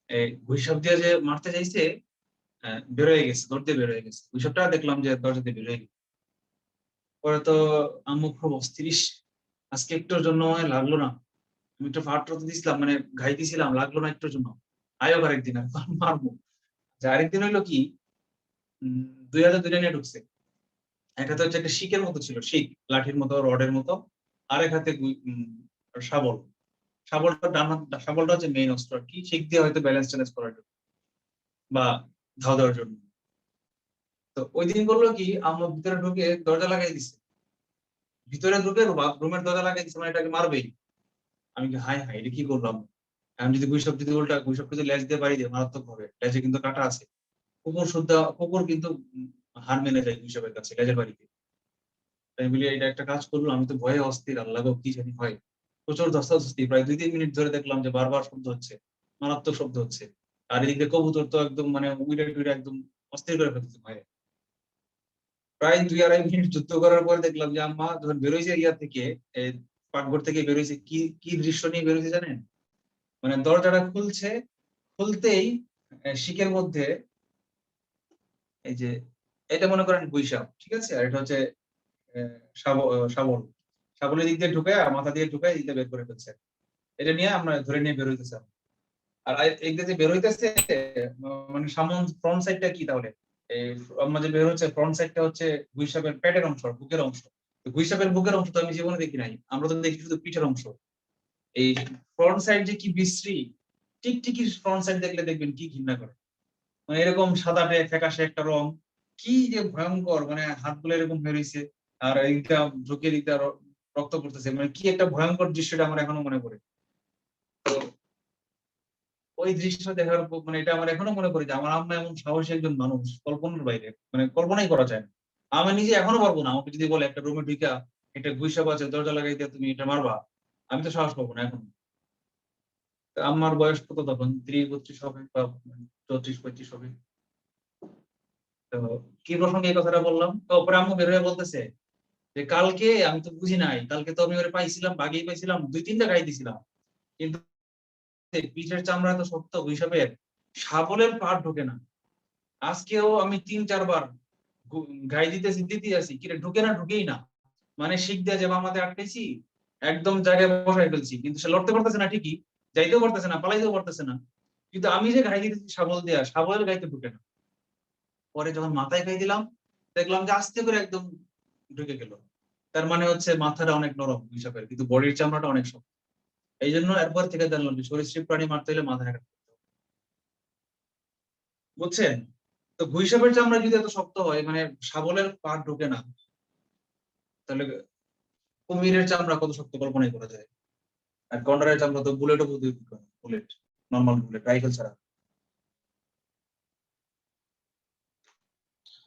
এই গুইসাপ দিয়ে যে মারতে চাইছে, বের হয়ে গেছে, দৌড় দিয়ে বের হয়ে গেছে গুইসাপটা, দেখলাম যে দরজা দিয়ে বের হয়ে গেছে। পরে তো আম্মু খুব অস্থির, ইস, আজকে একটুর জন্য মনে হয় লাগলো না। আমি একটু ফাট দিছিলাম, মানে ঘাইতেছিলাম, লাগলো না একটুর জন্য, আয়ো আরেকদিন আর মারবো। যে আরেকদিন হইলো কি, 2 হাতে 2টা নিয়ে ঢুকছে। এক হাতে হচ্ছে একটা শিকের মতো ছিল, শিক লাঠির মতো, রডের মতো, আরেক হাতে শাবল। শাবলটা ডান হাত, শাবলটা হচ্ছে মেইন অস্ত্র আর কি, শিক দিয়ে হয়তো ব্যালেন্স ট্যালেন্স করার জন্য বা ধাও দেওয়ার জন্য। তো ওই দিন করলো কি, আম্মা ভিতরে ঢুকে দরজা লাগাই দিছে, ভিতরে ঢুকে রুমের দরজা লাগাই দিছে, মানে এটাকে মারবেই। আমি কি হাই হাই, এটা কি করলাম? আমি যদি গুইসাপ, যদি উল্টা গুইসাপ যদি লেজ দিয়ে বাড়ি দিয়ে, মারাত্মক হবে, লেজে কিন্তু কাটা আছে। কুকুর শুদ্ধ, কুকুর কিন্তু হার মেনে যায় গুইসাপের কাছে লেজের বাড়িতে। তাই বলি এটা একটা কাজ করলো, আমি তো ভয়ে অস্থির, আল্লাহ গো কি জানি হয়। প্রচুর ধস্তাধস্তি, প্রায় 2-3 মিনিট ধরে দেখলাম যে বারবার শব্দ হচ্ছে, মারাত্মক শব্দ হচ্ছে। আর এদিকে কবুতর তো একদম মানে উড়ে টুড়ে একদম অস্থির করে ফেলতেছে ভয়ে। প্রায় 2-2.5 মিনিট যুদ্ধ করার পরে দেখলাম যে আম্মা যখন বেরোইছে ইয়া থেকে, এই পাকঘর থেকে বেরোইছে, কি কি দৃশ্য নিয়ে বেরোইছে জানেন? মানে দরজাটা খুলছে, খুলতেই শিকের মধ্যে এই যে, এটা মনে করেন গুইসাপ, ঠিক আছে, আর এটা হচ্ছে শাবল। শাবলের দিক দিয়ে ঢুকে মাথা দিয়ে ঢুকে দিতে বের করে ফেলছে। এটা নিয়ে আমরা ধরে নিয়ে বের হইতেছে। আর এই যে বের হইতেছে, মানে সামন ফ্রন্ট সাইডটা কি তাহলে? এই আমরা যে বের হচ্ছে ফ্রন্ট সাইডটা হচ্ছে গুইসাপের পেটের অংশ, বুকের অংশ। তো গুইসাপের বুকের অংশ তো আমি জীবনে দেখি নাই, আমরা তো দেখি শুধু পিঠের অংশ। এই ফ্রন্ট সাইড যে কি বিশ্রী, টিকটিকির ফ্রন্ট সাইড দেখলে দেখবেন কি ঘৃণা করে। মানে এরকম সাদাটে ফ্যাকাশে একটা রং, কি যে ভয়ঙ্কর, মানে হাতগুলো এরকম বের হইছে, আর এইটা ঢুকে দিতে রক্ত পড়তেছে, মানে কি একটা ভয়ঙ্কর দৃশ্যটা আমার এখনো মনে পড়ে। তো ওই দৃশ্য দেখার মানে এটা আমার এখনো মনে করি যে আমার আম্মা এমন সাহসী একজন মানুষ, কল্পনার বাইরে, মানে কল্পনাই করা যায় না। আমি নিজে এখনো পারবো না, আমাকে যদি বলে একটা রুমে ঢুকা একটা গুইসাপ আছে দরজা লাগাইতে তুমি এটা মারবা, আমি তো সাহস পাবো না এখন। আম্মার বয়স কত তখন, 33-32 হবে বা 34-35 হবে। তো কি প্রসঙ্গে এই কথাটা বললাম, তো ওপরে আম্মু বের হয়ে বলতেছে যে কালকে আমি তো বুঝি নাই, কালকে তো আমি ওরে পাইছিলাম, বাগেই পাইছিলাম, 2-3টা গাই দিছিলাম, কিন্তু পিঠের চামড়া তো শক্ত, হিসাবের শাবলের পাট ঢোকে না। আজকেও আমি 3-4 বার গাই দিতে আসি, কিরে ঢুকে না, ঢুকেই না। মানে শিখ দিয়ে যে বামাতে আটকেছি, একদম জায়গায় বসাই ফেলছি, কিন্তু সে লড়তে পারতেছে না, ঠিকই যাইতেও পারতেছে না, পালাইতেও পারতেছে না, কিন্তু আমি যে গাই দিতেছি শাবল দেয়া, শাবলের গাইতে ঢুকে না। পরে যখন মাথায় গাই দিলাম, দেখলাম যে আস্তে করে একদম ঢুকে গেল। তার মানে হচ্ছে মাথাটা অনেক নরম হিসাবের, কিন্তু বডির চামড়াটা অনেক শক্ত। এই জন্য এরপর থেকে জানলাম যে সরীসৃপ প্রাণী মারতে হলে মাথায় আঘাত করতে হবে। বুঝছেন? তো গুইসাপের চামড়া যদি এত শক্ত হয়, মানে শাবলের পা ঢোকে না, তাহলে কুমিরের চামড়া কত শক্ত কল্পনাই করা যায়। আর গন্ডারের চামড়া তো বুলেটও ঢুকে না, বুলেট, নর্মাল বুলেট, রাইফেল ছাড়া।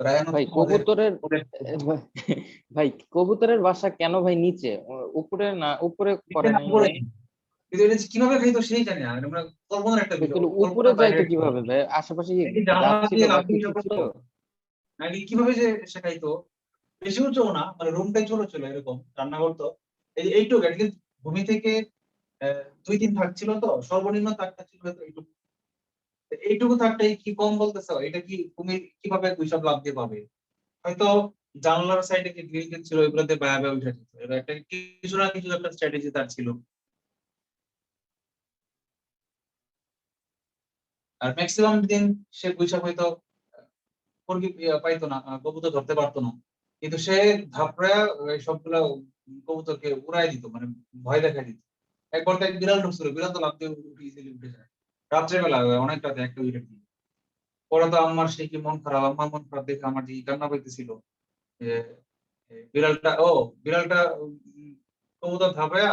রায়ান ভাই হচ্ছে আমাদের কবুতরের বুলেট। ভাই কবুতরের বাসা কেন ভাই নিচে, উপরে না, উপরে করে নাই ওরা? কিন্তু এটা যে কিভাবে খাইতো সেই জানি না, মানে আমরা কল্পনার একটা বিষয়, তাহলে উপরে কল্পনার বাইরে যাইতো একটা কিভাবে বিষয়। ভাই? আশেপাশে কি নাকি জানালা গাছ ছিল দিয়ে বা লাফ দিয়ে কিছু ছিল? করতো, নাকি কিভাবে যে সে খাইতো। বেশি উঁচু না, মানে রুমটাই ছোট ছিল, এরকম রান্না করতো এইটুকু, অ্যাটলিস্ট ভূমি থেকে 2-3 ভাগ ছিল, তো সর্বনিম্ন তাকটা ছিল হয়তো এইটুকু। এইটুকু থাকতে কি কম বলতেছ? এটা কি কুমির কিভাবে দুইসব লাভ দিয়ে পাবে? হয়তো জানলার সাইডে যে গ্রিল টিল ছিল ওইগুলোতে বায়া বায়া উঠে যেত, এটা একটা কিছু না কিছু একটা স্ট্র্যাটেজি তার ছিল। আর ম্যাক্সিমাম দিন সে গুইসাপ হয়তো মুরগি পাইতো না, কবুতর ধরতে পারতো না, কিন্তু সে ধাপড়া সবগুলো কবুতরকে উড়াই দিত, মানে ভয় দেখাই দিত। একবার তো এক বিড়াল ঢুকছিল, বিড়াল তো লাফ দিয়ে উঠে যায় রাত্রেবেলা, অনেক রাতে একটা উইকেট দিয়ে। পরে তো আমার সেই কি মন খারাপ, আমার মন খারাপ দেখে আমার যে কান্না পাইতেছিল যে বিড়ালটা কবুতর ধাপায়া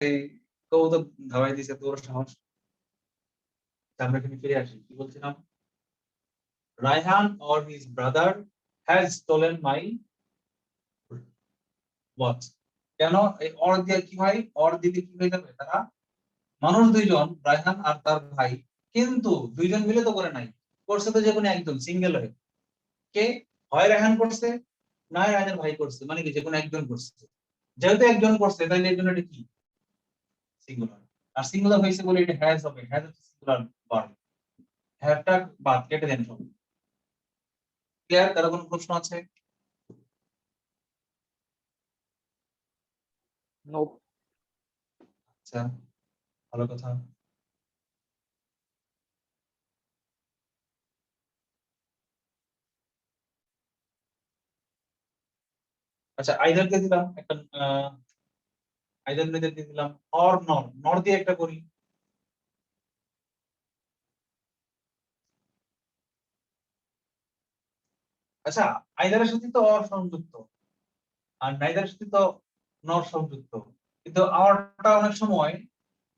এই কবুতর ধাওয়াই দিছে, তোর সাহস। আমরা এখানে ফিরে আসি, কি বলছিলাম? Raihan or his brother has stolen my watch। কেন এই অর দিয়ে কি হয়, অর দিলে কি হয়ে যাবে, তারা মানুষ দুইজন, রায়হান আর তার ভাই, কিন্তু দুইজন মিলে তো করে নাই, করছে তো যে কোনো একজন সিঙ্গেল হয়ে। কে? হয় রায়হান করছে, না রায়হানের ভাই করছে, মানে কি যে কোনো একজন করছে। যেহেতু একজন করছে তাহলে এর জন্য এটা কি, সিঙ্গুলার। আর সিঙ্গুলার হয়েছে বলে এটা হ্যাজ হবে, হ্যাজ হচ্ছে সিঙ্গুলার ভার্ব। হ্যাভটা বাদ কেটে দেন সব। ক্লিয়ার? কারো কোনো প্রশ্ন আছে? Nope. আচ্ছা, ভালো কথা। আচ্ছা, আইদারকে দিলাম একটা, আইদার মেয়েদের দিয়ে দিলাম, অর নর, নর দিয়ে একটা করি। আচ্ছা, আইদারের সাথে তো অর সংযুক্ত, আর নাইদারের সাথে তো নর সংযুক্ত। কিন্তু আরটা অনেক সময়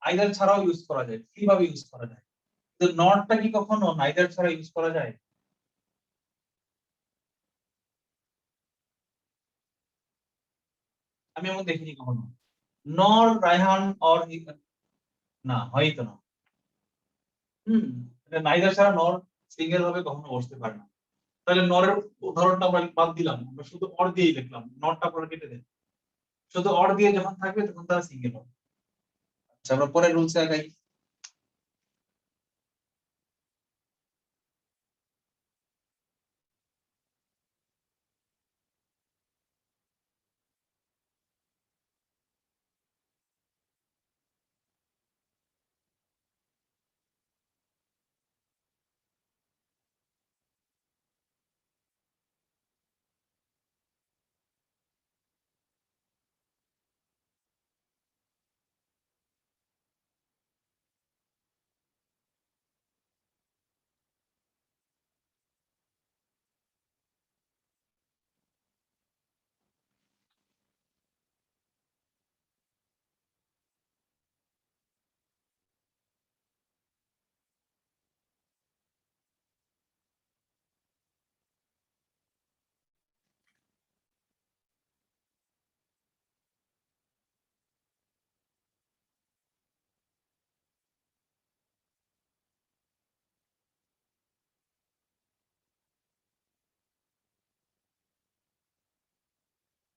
আইদার ছাড়াও ইউজ করা যায়, কিভাবে ইউজ করা যায়, তো নটটা কি কখনো নাইদার ছাড়া ইউজ করা যায়? আমি এমন দেখিনি কখনো। নর রায়হান অর না, হয়ই তো না। নাইদার ছাড়া নর সিঙ্গেল ভাবে কখনো বসতে পারে না। তাহলে নরের উদাহরণটা আমরা বাদ দিলাম, আমরা শুধু অর দিয়েই লিখলাম, নটটা পরে কেটে দেন। শুধু অর দিয়ে যখন থাকবে তখন তারা সিঙ্গেল হবে। আচ্ছা, আমরা পরের রুলসে আগাই।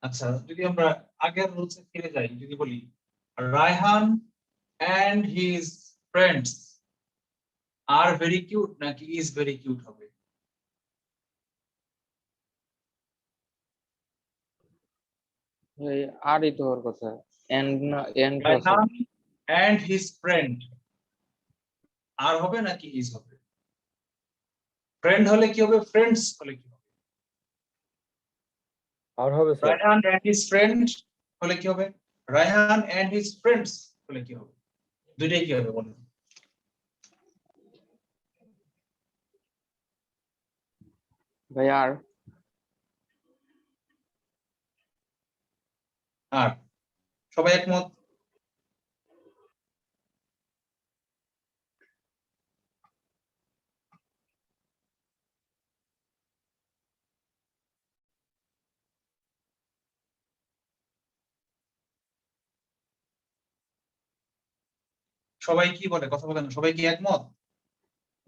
আচ্ছা, যদি আমরা আগের রুলসে ফিরে যাই, যদি বলি Raihan and his friends are very cute নাকি is very cute হবে? ভাই আরই তো ওর কথা, এন্ড না এন্ড তো আছে। রায়হান and his friend আর হবে নাকি is হবে? ফ্রেন্ড হলে কি হবে, ফ্রেন্ডস হলে কি হবে? আর হবে sir. Raihan and his friend হলে কি হবে? রায়হান and his friends হলে কি হবে? দুইটাই কি হবে বলুন? ভাই আর আর সবাই একমত? সবাই কি বলে, কথা বলেন, সবাই কি একমত?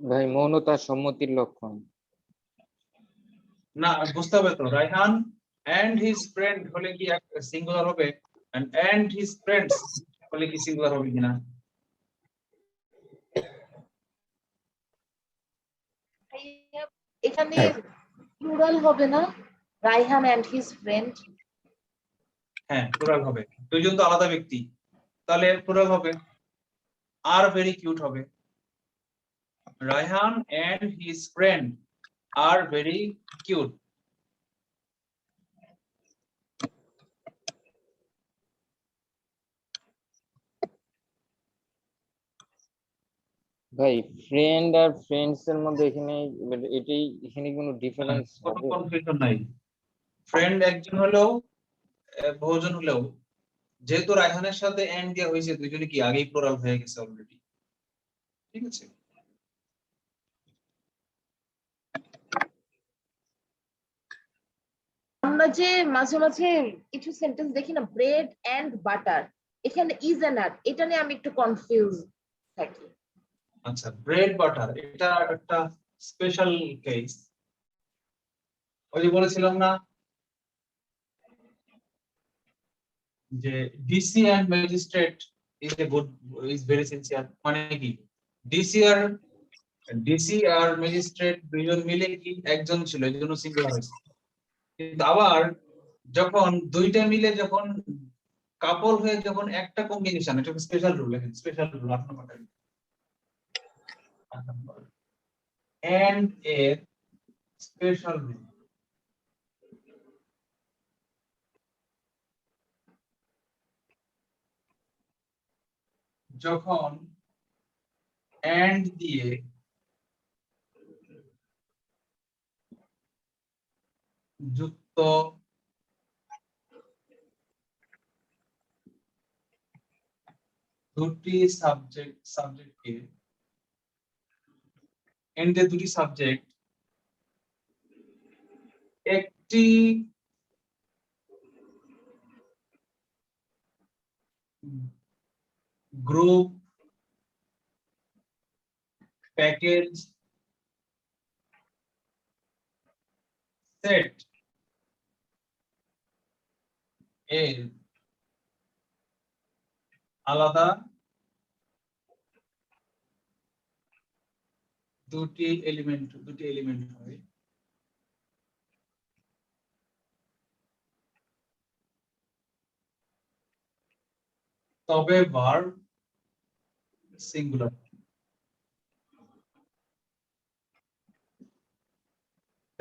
ভাই মৌনতা সম্মতির লক্ষণ। না, বুঝতে হবে তো, রায়হান and his friend হলে কি সিঙ্গুলার হবে, and his friends হলে কি সিঙ্গুলার হবে কিনা? ভাইয়া, এখানে প্লুরাল হবে না? Raihan and his friend. হ্যাঁ, প্লুরাল হবে, দুইজন তো আলাদা ব্যক্তি, তাহলে প্লুরাল হবে, আর ভেরি কিউট হবে। Raihan and his friend are very cute. ভাই ফ্রেন্ড আর ফ্রেন্ডস এর মধ্যে এখানে এটাই, এখানে কোনো ডিফারেন্স কোনো হবে? কনফিউশন নাই। ফ্রেন্ড একজন হলেও বহুজন হলেও, যেহেতু রায়হানের সাথে এন্ড দেওয়া হয়েছে, দুইজনে কি আগেই প্লুরাল হয়ে গেছে অলরেডি। ঠিক আছে, আমরা যে মাঝে মাঝে কিছু সেন্টেন্স দেখি না, ব্রেড এন্ড বাটার, এখানে ইজ এন্ড আর, এটা নিয়ে আমি একটু কনফিউজ থাকি। আচ্ছা, ব্রেড বাটার এটা একটা স্পেশাল কেস। ওই যে বলেছিলাম না যে DC and magistrate is a good, is very sincere, মানে কি ডিসি আর ম্যাজিস্ট্রেট দুইজন মিলে কি একজন ছিল, এই জন্য সিঙ্গুলার হয়েছে। কিন্তু আবার যখন দুইটা মিলে যখন কাপল হয়ে যখন একটা কম্বিনেশন, এটা স্পেশাল রুল, দেখেন স্পেশাল রুল 8 নম্বর এন্ড এর স্পেশাল রুল। যখন এন্ড দিয়ে যুক্ত দুটি সাবজেক্টকে এন্ডে দুটি সাবজেক্ট একটি গ্রুপ প্যাকেজ সেট এর আলাদা দুটি এলিমেন্ট হয় তবে ভার্ব সিঙ্গুলার।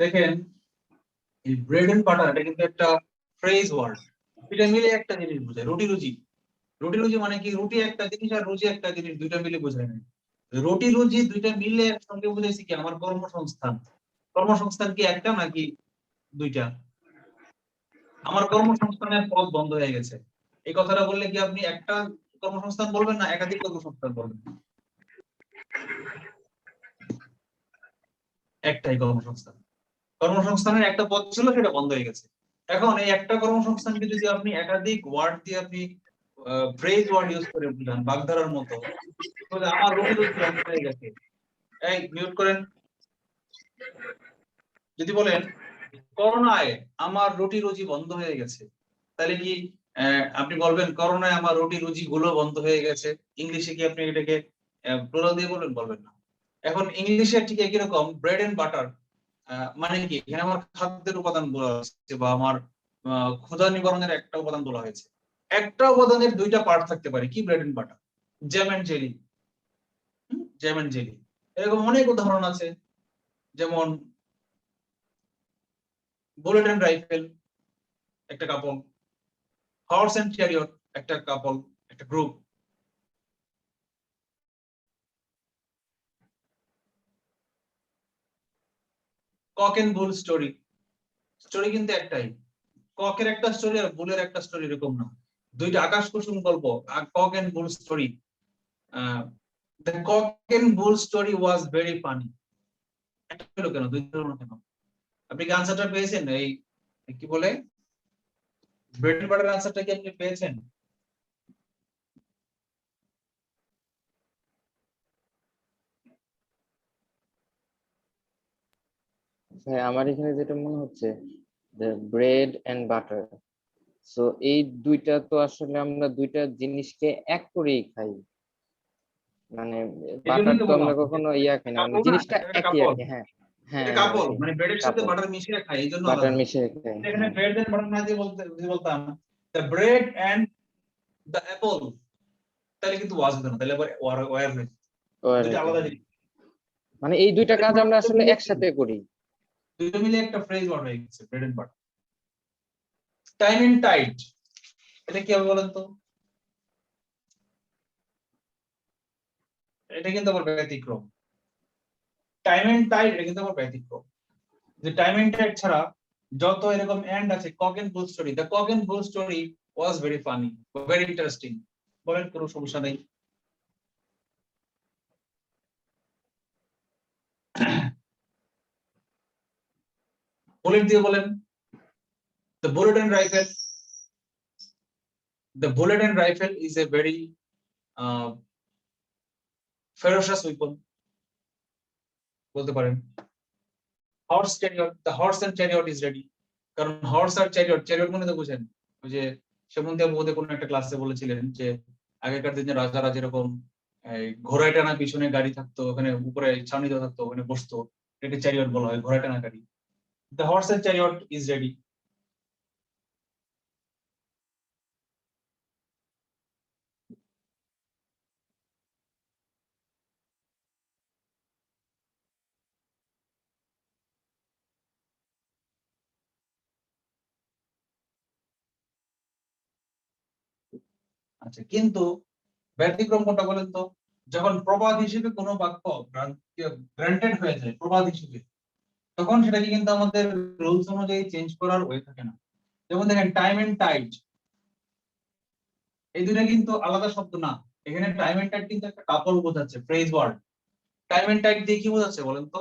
দেখেন এই ব্রেড এন্ড বাটার এটা কিন্তু একটা ফ্রেজ ওয়ার্ড, এটা মিলে একটা জিনিস বোঝায় রুটি রুজি। রুটি রুজি মানে কি, রুটি একটা জিনিস আর রুজি একটা জিনিস, দুইটা মিলে বোঝায় না। রুটি রুজি দুইটা মিলে একসঙ্গে বুঝাইছি কি আমার কর্মসংস্থান। কর্মসংস্থান কি একটা নাকি দুইটা? আমার কর্মসংস্থানের পথ বন্ধ হয়ে গেছে। এই কথাটা বললে কি আপনি একটা কর্মসংস্থান বলবেন না একাধিক কর্মসংস্থান বলবেন? একটাই কর্মসংস্থান। কর্মসংস্থানের একটা পথ ছিল সেটা বন্ধ হয়ে গেছে। এখন এই একটা কর্মসংস্থানকে যদি আপনি একাধিক ওয়ার্ড দিয়ে আপনি ফ্রেজ ওয়ার্ড ইউজ করে বুঝান বাগধারার মতো, তাহলে আমার রুটি রুজি বন্ধ হয়ে গেছে। এই মিউট করেন। যদি বলেন করোনায় আমার রুটি রুজি বন্ধ হয়ে গেছে, তাহলে কি আপনি বলবেন করোনায় আমার রুটি রুজি গুলো বন্ধ হয়ে গেছে? ইংলিশে কি আপনি এটাকে প্লুরাল দিয়ে বলবেন? বলবেন না। এখন ইংলিশে ঠিক একই রকম ব্রেড এন্ড বাটার মানে কি, এখানে আমার খাদ্যের উপাদান বলা হয়েছে বা আমার ক্ষুধা নিবারণের একটা উপাদান বলা হয়েছে। একটা উপাদানের দুইটা পার্ট থাকতে পারে, কি bread and butter, jam and jelly. Jam and jelly এরকম অনেক উদাহরণ আছে, যেমন বুলেট এন্ড রাইফেল একটা কাপল, হর্স এন্ড চ্যারিয়ট একটা কাপল, একটা group. Cock and bull story, story কিন্তু একটাই। ককের একটা স্টোরি আর বুলের একটা স্টোরি এরকম না, দুইটা আকাশ কুসুম গল্প। Cock and bull story, the cock and bull story was very funny. একটা হলো কেন, দুইটা হলো কেন? আপনি কি আনসারটা পেয়েছেন? এই কি বলে ব্রেড এন্ড বাটার আনসারটা কি আপনি পেয়েছেন? হ্যাঁ, আমার এখানে যেটা মনে হচ্ছে যে ব্রেড এন্ড বাটার, সো এই দুইটা তো আসলে আমরা দুইটা জিনিসকে এক করেই খাই, মানে বাটার এজন্যই তো তো আমরা বললাম কখনো ইয়া খাই না, মানে কাপল না, জিনিসটা এটা একটা একই আর কাপল। কি। হ্যাঁ হ্যাঁ এটা হ্যাঁ, কাপল ওইটাই মানে ব্রেডের সাথে কাপল, বাটার মিশিয়ে খাই, এই জন্য বাটার আলাদা। মিশিয়ে খাই, এখানে হ্যাঁ। ব্রেড এন্ড বাটার না দিয়ে যদি বলতাম the bread and the apple, তাহলে কিন্তু ওয়াজ হতো না, তাহলে আবার ওয়ার হয়ে যেত। ওর দুটো হইতো, আলাদা হ্যাঁ। জিনিস। মানে এই দুইটা কাজ আমরা আসলে একসাথে করি। দুটো মিলে একটা ফ্রেজ ওয়ার্ড হয়ে গেছে bread and butter. Time and tide, এটা কি হবে বলেন তো? এটা কিন্তু আবার ব্যতিক্রম। টাইম এন্ড টাইড এটা কিন্তু আবার ব্যতিক্রম। যে টাইম এন্ড টাইড ছাড়া যত এরকম এন্ড আছে, cock and bull story, the cock and bull story was very funny, very interesting. বলেন, কোনো সমস্যা নেই। বুলেট দিয়ে বলেন the bullet and rifle, the bullet and rifle is a very ferocious weapon বলতে পারেন। Horse chariot, the horse and chariot is ready, কারণ horse আর chariot, chariot মানে তো বুঝেন ওই যে সেমন্তিয়া বোধে কোনো একটা ক্লাসে বলেছিলেন যে আগেকার দিনে রাজারা যেরকম ঘোড়ায় টানা পিছনে গাড়ি থাকতো, ওখানে উপরে ছাউনি দেওয়া থাকতো, ওখানে বসতো, এটাকে চ্যারিয়ট বলা হয়, ঘোড়ায় টানা গাড়ি। the horse and chariot is ready. আচ্ছা, কিন্তু ব্যতিক্রম কোনটা বলেন তো? যখন প্রবাদ হিসেবে কোনো বাক্য গ্রান্টেড হয়ে যায় প্রবাদ হিসেবে, তখন সেটাকে কিন্তু আমাদের রুলস অনুযায়ী চেঞ্জ করার ওয়ে থাকে না। যেমন দেখেন টাইম এন্ড টাইড, এই দুইটা কিন্তু আলাদা শব্দ না, এখানে টাইম এন্ড টাইট কিন্তু একটা কাপল বোঝাচ্ছে, phrase word. Time and tide দিয়ে কি বোঝাচ্ছে বলেন তো?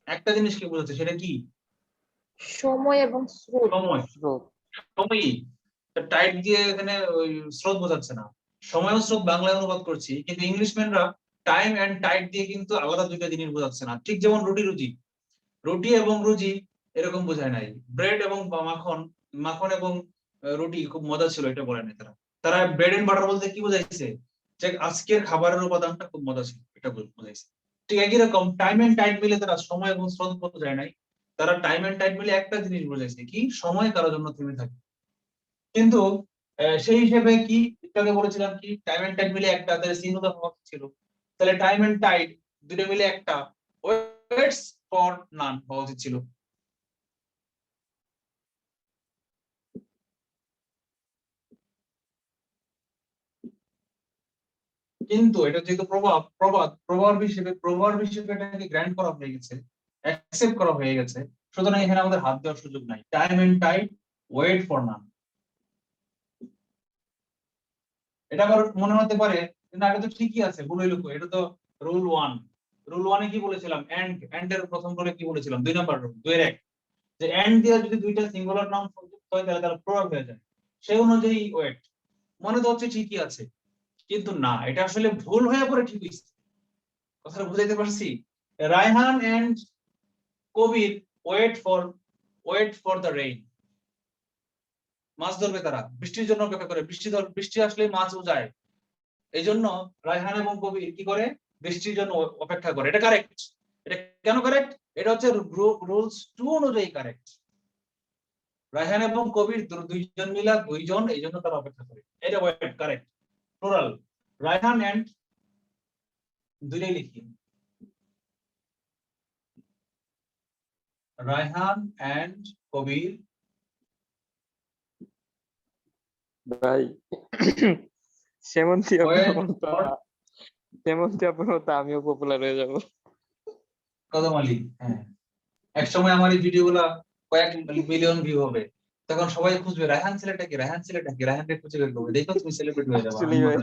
একটা জিনিস কি বোঝাচ্ছে, সেটা কি? সময় এবং স্রোত। সময়। স্রোত। সময়ই। টাইট দিয়ে এখানে ওই স্রোত বোঝাচ্ছে না। সময় ও স্রোত বাংলায় অনুবাদ করছি, কিন্তু ইংলিশম্যানরা টাইম এন্ড টাইট দিয়ে কিন্তু আলাদা দুইটা জিনিস বোঝাচ্ছে না। ঠিক যেমন রুটি রুজি, রুটি এবং রুজি এরকম বোঝায় নাই। ব্রেড এবং মাখন, মাখন এবং রুটি খুব মজা ছিল এটা বলে নাই তারা। তারা ব্রেড এন্ড বাটার বলতে কি বোঝাইছে, যে আজকের খাবারের উপাদানটা খুব মজা ছিল, এটা বোঝাইছে। ঠিক একই রকম টাইম এন্ড টাইট মিলে তারা সময় এবং স্রোত বোঝায় নাই, তারা টাইম এন্ড টাইট মিলে একটা জিনিস বোঝাইছে, কি সময় কারোর জন্য থেমে থাকে। কিন্তু সেই হিসেবে কি একটু আগে বলেছিলাম কি টাইম এন্ড টাইট মিলে একটা, তাহলে সিঙ্গুলার হওয়া উচিত ছিল। তাহলে টাইম এন্ড টাইট দুটো মিলে একটা, ওয়েটস ফর নান হওয়া উচিত ছিল। কিন্তু এটা যেহেতু প্রভাব হিসেবে এটাকে গ্র্যান্ড করা হয়ে গেছে, অ্যাকসেপ্ট করা হয়ে গেছে, সুতরাং এখানে আমাদের হাত দেওয়ার সুযোগ নাই। Time and tide wait for none. এটা আবার মনে হতে পারে না, এটা তো ঠিকই আছে, ভুল হইলো কই? এটা তো রুল 1। রুল 1 এ কি বলেছিলাম, এন্ড এর প্রথম রুলে কি বলেছিলাম, 2 নাম্বার রুল 2 এর 1, যে এন্ড দিয়ে যদি দুইটা সিঙ্গুলার নাউন সংযুক্ত হয় তাহলে তারা প্রভাব হয়ে যায়, সেই অনুযায়ী ওয়েট। মনে তো হচ্ছে ঠিকই আছে, কিন্তু না, এটা আসলে ভুল হয়ে পড়ে ঠিক হইছে। কথাটা বুঝাইতে পারছি? Raihan and Kabir wait for the rain. মাছ ধরবে তারা, বৃষ্টির জন্য অপেক্ষা করে। বৃষ্টি আসলে মাছ যায়, এই জন্য রায়হান এবং কবির কি করে, বৃষ্টির জন্য অপেক্ষা করে। এটা কারেক্ট। এটা কেন কারেক্ট? এটা হচ্ছে রুলস 2 অনুযায়ী কারেক্ট। রায়হান এবং কবির দুইজন মিলা দুইজন, এই জন্য তারা অপেক্ষা করে। এটা wait correct. Plural Raihan and, দুইটাই লিখি, রায়হান এন্ড কবির ভাই সেমন্তি Wait আপুর মতো, for- সেমন্তি আপুর মতো আমিও পপুলার হয়ে যাব। কদম আলী। হ্যাঁ, এক সময় আমার এই ভিডিও গুলা কয়েক মিলিয়ন ভিউ হবে, তখন সবাই খুঁজবে রায়হান ছেলেটা কি, রায়হান ছেলেটা কি, রায়হানকে খুঁজে বের করবে, দেখো তুমি সেলিব্রিটি হয়ে যাবে। Actually ভাই।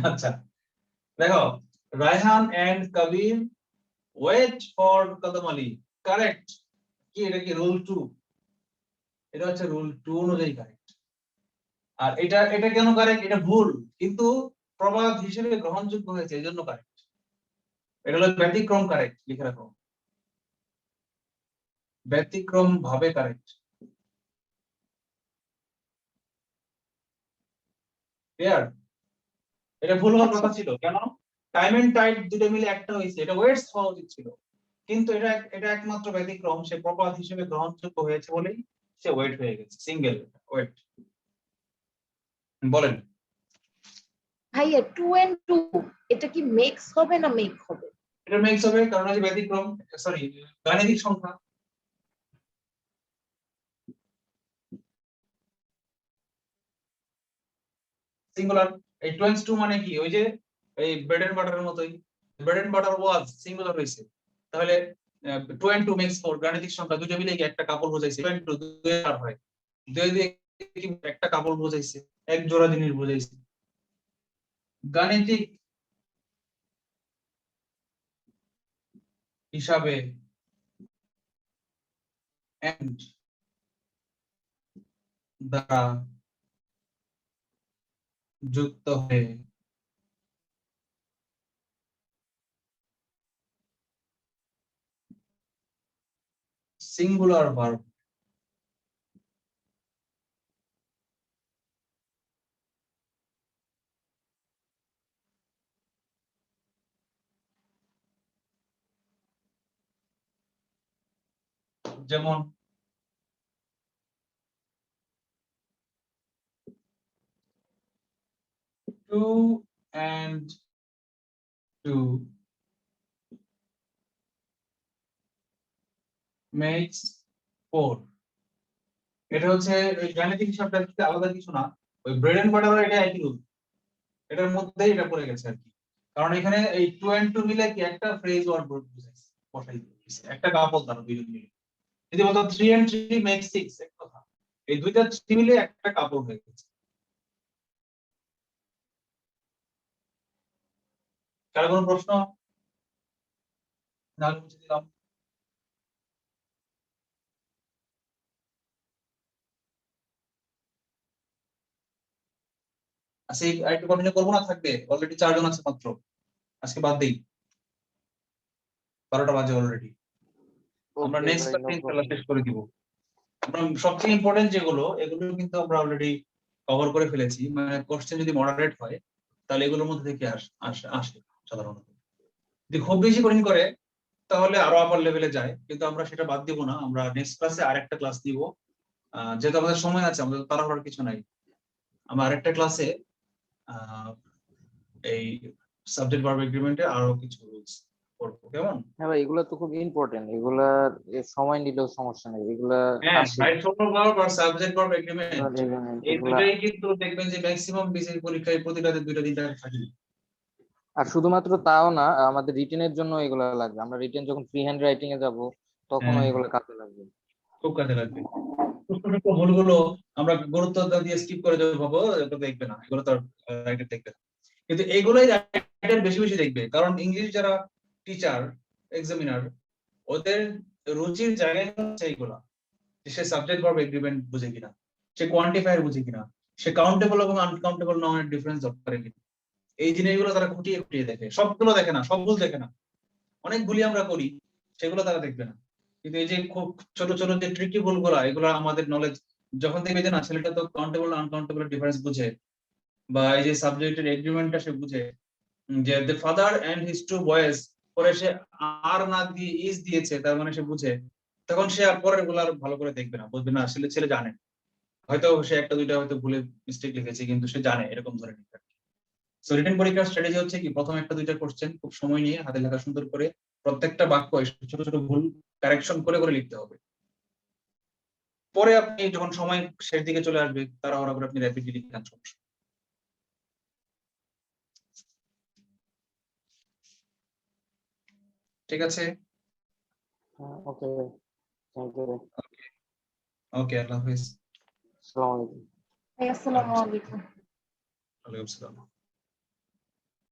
আচ্ছা দেখো, Raihan and Kabir wait for Kadam Ali, correct. কি এটা কি রুল 2? এটা হচ্ছে রুল 2 অনুযায়ী কারেক্ট। আর এটা এটা কেন কারেক্ট? এটা ভুল কিন্তু প্রবাদ হিসেবে গ্রহণযোগ্য হয়েছে, এই জন্য কারেক্ট। এটা হলো ব্যতিক্রম কারেক্ট, লিখে রাখো, ব্যতিক্রম ভাবে কারেক্ট। ক্লিয়ার? এটা ভুল হওয়ার কথা ছিল, কেন? টাইম এন্ড টাইট দুটো মিলে একটা হয়েছে, এটা ওয়েটস হওয়া উচিত ছিল, কিন্তু এটা একমাত্র ব্যতিক্রম, সে প্রবাদ হিসেবে গ্রহণযোগ্য হয়েছে বলেই সে ওয়েট হয়ে গেছে, সিঙ্গেল ওয়েট। বলেন। ভাইয়া 2 and 2 এটা কি মেক্স হবে না মেক হবে? এটা মেক্স হবে, কারণ হচ্ছে ব্যতিক্রম, সরি গাণিতিক সংখ্যা। সিঙ্গুলার। এই 2 and 2 মানে কি, ওই যে এই ব্রেড এন্ড বাটারের মতোই, bread and butter was singular হয়েছে, তাহলে 2 and 2 makes 4, গাণিতিক সংখ্যা দুটো মিলে কি একটা কাপড় বোঝাইছে। 2 and 2 দুই আর হয়, দুই দিয়ে কি একটা কাপড় বোঝাইছে, এক জোড়া জিনিস বোঝাইছে। গাণিতিক হিসাবে এন্ড দ্বারা যুক্ত হয়ে সিঙ্গুলার ভার্ব। যেমন টু and 2 makes 4। এটা হচ্ছে ওই গাণিতিক হিসাবটা একটু আলাদা কিছু না, ওই ব্রেড এন্ড বাটার এটা একই রুল, এটার মধ্যেই এটা পড়ে গেছে আর কি। কারণ এখানে এই 2 and 2 মিলে কি একটা ফ্রেজ ওয়ার্ড বুঝাইছে, বসাই দিয়েছে একটা কাপল দ্বারা দুইজন মিলে। যদি বলতো 3 and 3 makes 6, এক কথা, এই দুইটা 3 মিলে একটা কাপল হয়ে গেছে। কারো কোনো প্রশ্ন? না হলে মুছে দিলাম। আচ্ছা, আরেকটু কন্টিনিউ করবো না থাকবে? অলরেডি 4 জন আছে মাত্র, আজকে বাদ দেই, 12টা বাজে অলরেডি। আমরা ওকে নেক্সট ভাই, নো ক্লাসে ইনশাআল্লাহ প্রবলেম। শেষ করে দিব। আমরা সবচেয়ে ইম্পর্টেন্ট যেগুলো, এগুলো কিন্তু আমরা অলরেডি কভার করে ফেলেছি। মানে কোশ্চেন যদি মডারেট হয় তাহলে এগুলোর মধ্যে থেকে আসে সাধারণত। যদি খুব বেশি কঠিন করে তাহলে আরো আপার লেভেলে যায়, কিন্তু আমরা সেটা বাদ দিব না। আমরা নেক্সট ক্লাসে আরেকটা ক্লাস দিব, যেহেতু আমাদের সময় আছে, আমাদের তাড়াহুড়োর কিছু নাই। আমরা আরেকটা ক্লাসে এই সাবজেক্ট ভার্ব এগ্রিমেন্টে আরো কিছু রুলস পড়বো, কেমন? হ্যাঁ ভাই, এগুলা তো খুব ইম্পর্টেন্ট, এগুলা সময় নিলেও সমস্যা নেই, এগুলা হ্যাঁ, আসে। রাইট ফর্ম ভার্ব আর সাবজেক্ট ভার্ব এগ্রিমেন্ট, এই এগুলা দুটাই কিন্তু দেখবেন যে ম্যাক্সিমাম বিসিএস পরীক্ষায় প্রতিটাতে 2টা 3টা থাকে। আর শুধুমাত্র তাও না, আমাদের রিটেনের জন্য এগুলা লাগবে। আমরা রিটেন যখন ফ্রি হ্যান্ড রাইটিং এ যাব, তখনও হ্যাঁ, এগুলো কাজে লাগবে। খুব কাজে লাগবে। ছোট ছোট ভুলগুলো আমরা গুরুত্ব দিয়ে স্কিপ করে যাবো, ভাবো এটা দেখবে না, এগুলো তো রাইটার দেখবে না। কিন্তু এগুলোই রাইটার বেশি বেশি দেখবে, কারণ ইংলিশ যারা টিচার, এক্সামিনার, ওদের রুচির জায়গায় হচ্ছে এইগুলা, যে সে সাবজেক্ট ভার্ব এগ্রিমেন্ট বুঝে কিনা, সে কোয়ান্টিফায়ার বুঝে কিনা, সে কাউন্টেবল এবং আনকাউন্টেবল নাউনের ডিফারেন্স করে কিনা। এই জিনিসগুলো তারা খুঁটিয়ে খুঁটিয়ে দেখে, সবগুলো দেখে না, সব ভুল দেখে না। অনেক ভুলই আমরা করি, সেগুলো তারা দেখবে না। কিন্তু এই যে খুব ছোট ছোট যে ট্রিকি ভুলগুলো, এগুলো আমাদের নলেজ, যখন দেখবে যে না ছেলেটা তো কাউন্টেবল আনকাউন্টেবল ডিফারেন্স বুঝে, বা এই যে সাবজেক্টের এগ্রিমেন্টটা সে বুঝে, যে the father and his two boys, পরে সে আর না দিয়ে ইজ দিয়েছে, তার মানে সে বুঝে, তখন সে আর পরের গুলো আর ভালো করে দেখবে না, বুঝবে না আসলে ছেলে জানে। হয়তো সে একটা দুইটা হয়তো ভুলে মিস্টেক লিখেছে, কিন্তু সে জানে, এরকম ধরে নিতে। সো রিটেন পরীক্ষার স্ট্র্যাটেজি হচ্ছে কি, প্রথম একটা দুইটা কোশ্চেন খুব সময় নিয়ে হাতে লেখা সুন্দর করে, প্রত্যেকটা বাক্য ছোট ছোট ভুল কারেকশন করে করে লিখতে হবে। পরে আপনি যখন সময় শেষ দিকে চলে আসবে, তাড়াহুড়া করে আপনি র্যাপিডলি লিখান, সমস্যা। ঠিক আছে, ওকে ভাই, থ্যাংক ইউ ভাই। ওকে, আল্লাহ হাফেজ। আসসালামু আলাইকুম। আসসালামু আলাইকুম। ওয়ালাইকুম আসসালাম।